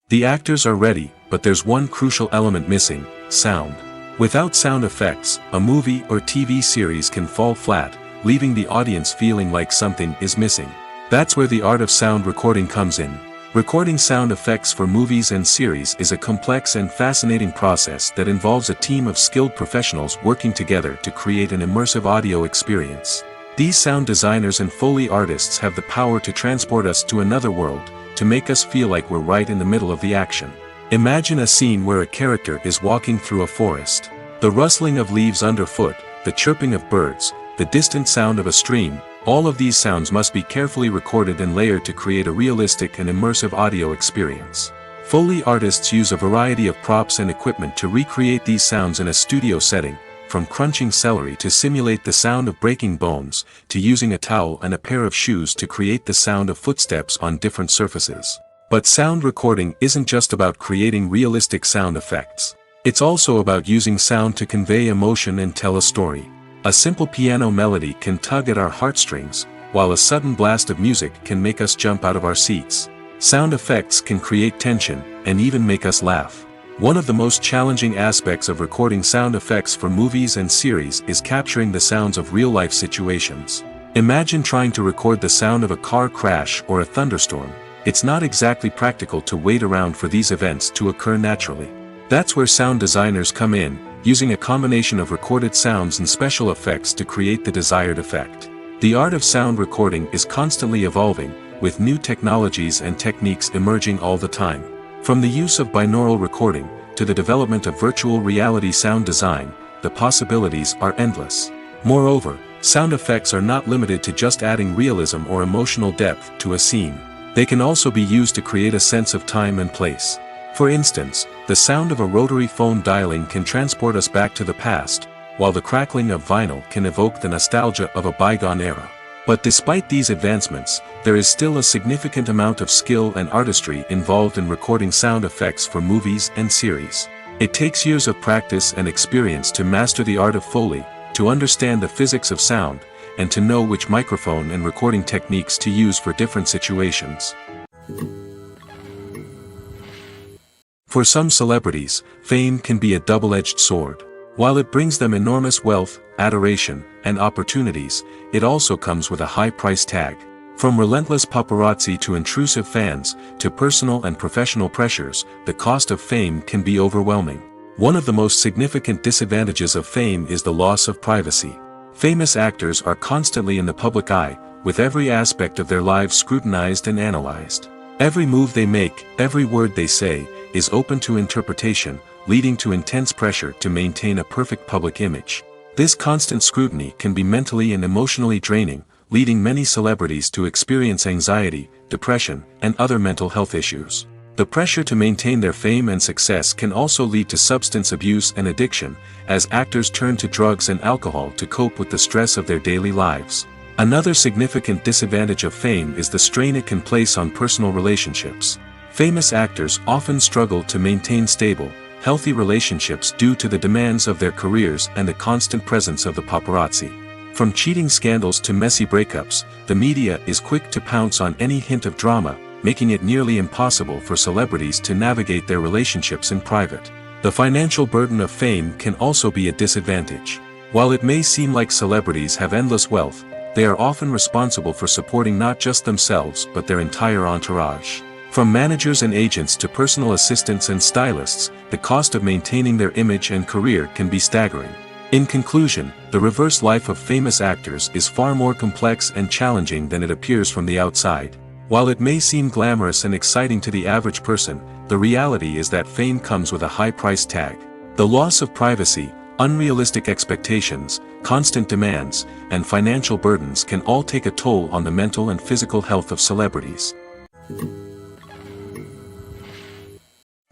The actors are ready, but there's one crucial element missing: sound. Without sound effects, a movie or TV series can fall flat, leaving the audience feeling like something is missing. That's where the art of sound recording comes in. Recording sound effects for movies and series is a complex and fascinating process that involves a team of skilled professionals working together to create an immersive audio experience. These sound designers and Foley artists have the power to transport us to another world, to make us feel like we're right in the middle of the action. Imagine a scene where a character is walking through a forest. The rustling of leaves underfoot, the chirping of birds, the distant sound of a stream, all of these sounds must be carefully recorded and layered to create a realistic and immersive audio experience. Foley artists use a variety of props and equipment to recreate these sounds in a studio setting, from crunching celery to simulate the sound of breaking bones, to using a towel and a pair of shoes to create the sound of footsteps on different surfaces. But sound recording isn't just about creating realistic sound effects. It's also about using sound to convey emotion and tell a story. A simple piano melody can tug at our heartstrings, while a sudden blast of music can make us jump out of our seats. Sound effects can create tension, and even make us laugh. One of the most challenging aspects of recording sound effects for movies and series is capturing the sounds of real-life situations. Imagine trying to record the sound of a car crash or a thunderstorm. It's not exactly practical to wait around for these events to occur naturally. That's where sound designers come in, using a combination of recorded sounds and special effects to create the desired effect. The art of sound recording is constantly evolving, with new technologies and techniques emerging all the time. From the use of binaural recording, to the development of virtual reality sound design, the possibilities are endless. Moreover, sound effects are not limited to just adding realism or emotional depth to a scene. They can also be used to create a sense of time and place. For instance, the sound of a rotary phone dialing can transport us back to the past, while the crackling of vinyl can evoke the nostalgia of a bygone era. But despite these advancements, there is still a significant amount of skill and artistry involved in recording sound effects for movies and series. It takes years of practice and experience to master the art of Foley, to understand the physics of sound, and to know which microphone and recording techniques to use for different situations. For some celebrities, fame can be a double-edged sword. While it brings them enormous wealth, adoration, and opportunities, it also comes with a high price tag. From relentless paparazzi to intrusive fans, to personal and professional pressures, the cost of fame can be overwhelming. One of the most significant disadvantages of fame is the loss of privacy. Famous actors are constantly in the public eye, with every aspect of their lives scrutinized and analyzed. Every move they make, every word they say, is open to interpretation, leading to intense pressure to maintain a perfect public image. This constant scrutiny can be mentally and emotionally draining, leading many celebrities to experience anxiety, depression, and other mental health issues. The pressure to maintain their fame and success can also lead to substance abuse and addiction, as actors turn to drugs and alcohol to cope with the stress of their daily lives. Another significant disadvantage of fame is the strain it can place on personal relationships. Famous actors often struggle to maintain stable, healthy relationships due to the demands of their careers and the constant presence of the paparazzi. From cheating scandals to messy breakups, the media is quick to pounce on any hint of drama, making it nearly impossible for celebrities to navigate their relationships in private. The financial burden of fame can also be a disadvantage. While it may seem like celebrities have endless wealth, they are often responsible for supporting not just themselves but their entire entourage. From managers and agents to personal assistants and stylists, the cost of maintaining their image and career can be staggering. In conclusion, the reverse life of famous actors is far more complex and challenging than it appears from the outside. While it may seem glamorous and exciting to the average person, the reality is that fame comes with a high price tag. The loss of privacy, unrealistic expectations, constant demands, and financial burdens can all take a toll on the mental and physical health of celebrities.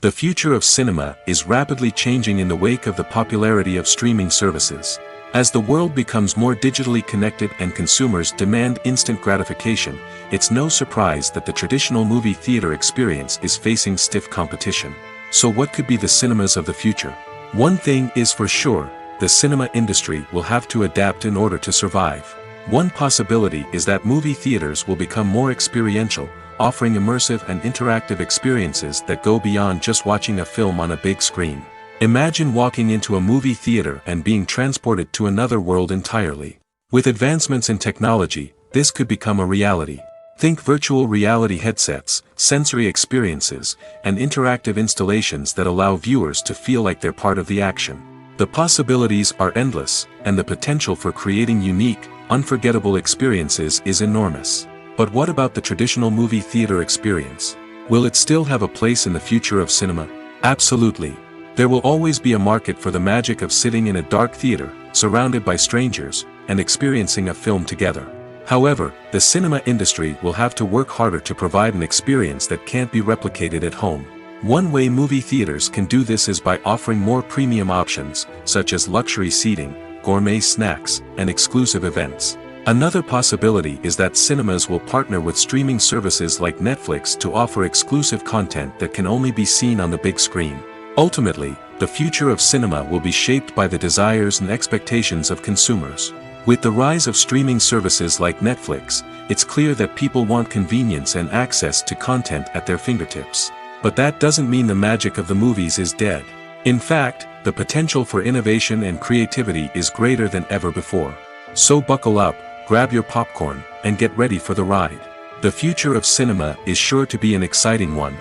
The future of cinema is rapidly changing in the wake of the popularity of streaming services. As the world becomes more digitally connected and consumers demand instant gratification, it's no surprise that the traditional movie theater experience is facing stiff competition. So what could be the cinemas of the future? One thing is for sure, the cinema industry will have to adapt in order to survive. One possibility is that movie theaters will become more experiential, offering immersive and interactive experiences that go beyond just watching a film on a big screen. Imagine walking into a movie theater and being transported to another world entirely. With advancements in technology, this could become a reality. Think virtual reality headsets, sensory experiences, and interactive installations that allow viewers to feel like they're part of the action. The possibilities are endless, and the potential for creating unique, unforgettable experiences is enormous. But what about the traditional movie theater experience? Will it still have a place in the future of cinema? Absolutely. There will always be a market for the magic of sitting in a dark theater, surrounded by strangers, and experiencing a film together. However, the cinema industry will have to work harder to provide an experience that can't be replicated at home. One way movie theaters can do this is by offering more premium options, such as luxury seating, gourmet snacks, and exclusive events. Another possibility is that cinemas will partner with streaming services like Netflix to offer exclusive content that can only be seen on the big screen. Ultimately, the future of cinema will be shaped by the desires and expectations of consumers. With the rise of streaming services like Netflix, it's clear that people want convenience and access to content at their fingertips. But that doesn't mean the magic of the movies is dead. In fact, the potential for innovation and creativity is greater than ever before. So buckle up, grab your popcorn, and get ready for the ride. The future of cinema is sure to be an exciting one.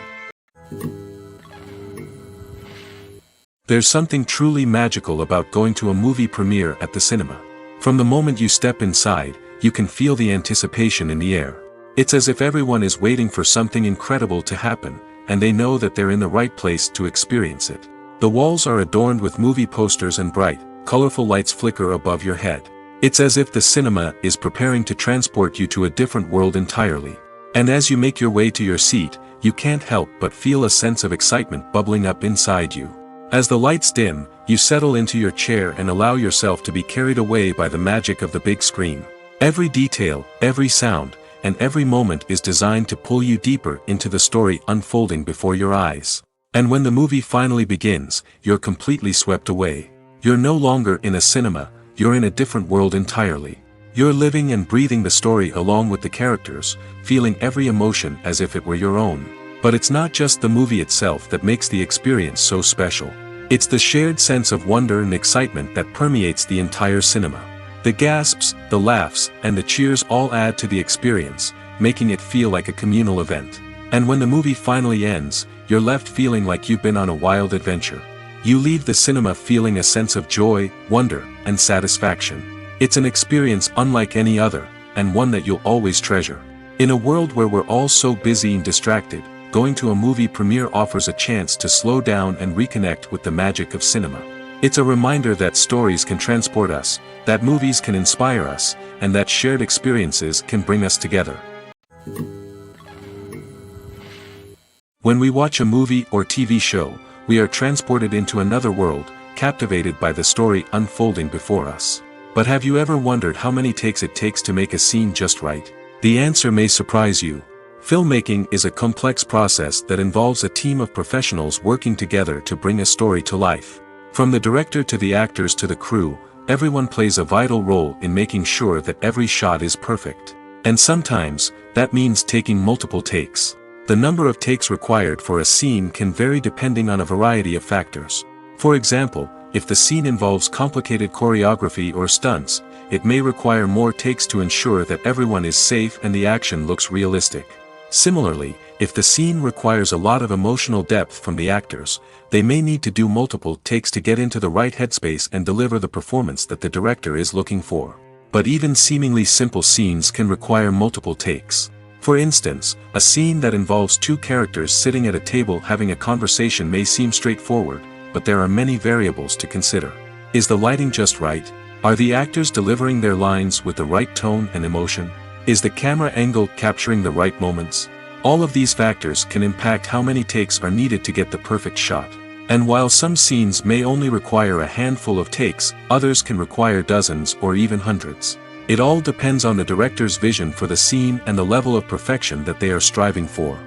There's something truly magical about going to a movie premiere at the cinema. From the moment you step inside, you can feel the anticipation in the air. It's as if everyone is waiting for something incredible to happen, and they know that they're in the right place to experience it. The walls are adorned with movie posters and bright, colorful lights flicker above your head. It's as if the cinema is preparing to transport you to a different world entirely. And as you make your way to your seat, you can't help but feel a sense of excitement bubbling up inside you. As the lights dim, you settle into your chair and allow yourself to be carried away by the magic of the big screen. Every detail, every sound, and every moment is designed to pull you deeper into the story unfolding before your eyes. And when the movie finally begins, you're completely swept away. You're no longer in a cinema, you're in a different world entirely. You're living and breathing the story along with the characters, feeling every emotion as if it were your own. But it's not just the movie itself that makes the experience so special. It's the shared sense of wonder and excitement that permeates the entire cinema. The gasps, the laughs, and the cheers all add to the experience, making it feel like a communal event. And when the movie finally ends, you're left feeling like you've been on a wild adventure. You leave the cinema feeling a sense of joy, wonder, and satisfaction. It's an experience unlike any other, and one that you'll always treasure. In a world where we're all so busy and distracted, going to a movie premiere offers a chance to slow down and reconnect with the magic of cinema. It's a reminder that stories can transport us, that movies can inspire us, and that shared experiences can bring us together. When we watch a movie or TV show, we are transported into another world, captivated by the story unfolding before us. But have you ever wondered how many takes it takes to make a scene just right? The answer may surprise you. Filmmaking is a complex process that involves a team of professionals working together to bring a story to life. From the director to the actors to the crew, everyone plays a vital role in making sure that every shot is perfect. And sometimes, that means taking multiple takes. The number of takes required for a scene can vary depending on a variety of factors. For example, if the scene involves complicated choreography or stunts, it may require more takes to ensure that everyone is safe and the action looks realistic. Similarly, if the scene requires a lot of emotional depth from the actors, they may need to do multiple takes to get into the right headspace and deliver the performance that the director is looking for. But even seemingly simple scenes can require multiple takes. For instance, a scene that involves two characters sitting at a table having a conversation may seem straightforward, but there are many variables to consider. Is the lighting just right? Are the actors delivering their lines with the right tone and emotion? Is the camera angle capturing the right moments? All of these factors can impact how many takes are needed to get the perfect shot. And while some scenes may only require a handful of takes, others can require dozens or even hundreds. It all depends on the director's vision for the scene and the level of perfection that they are striving for.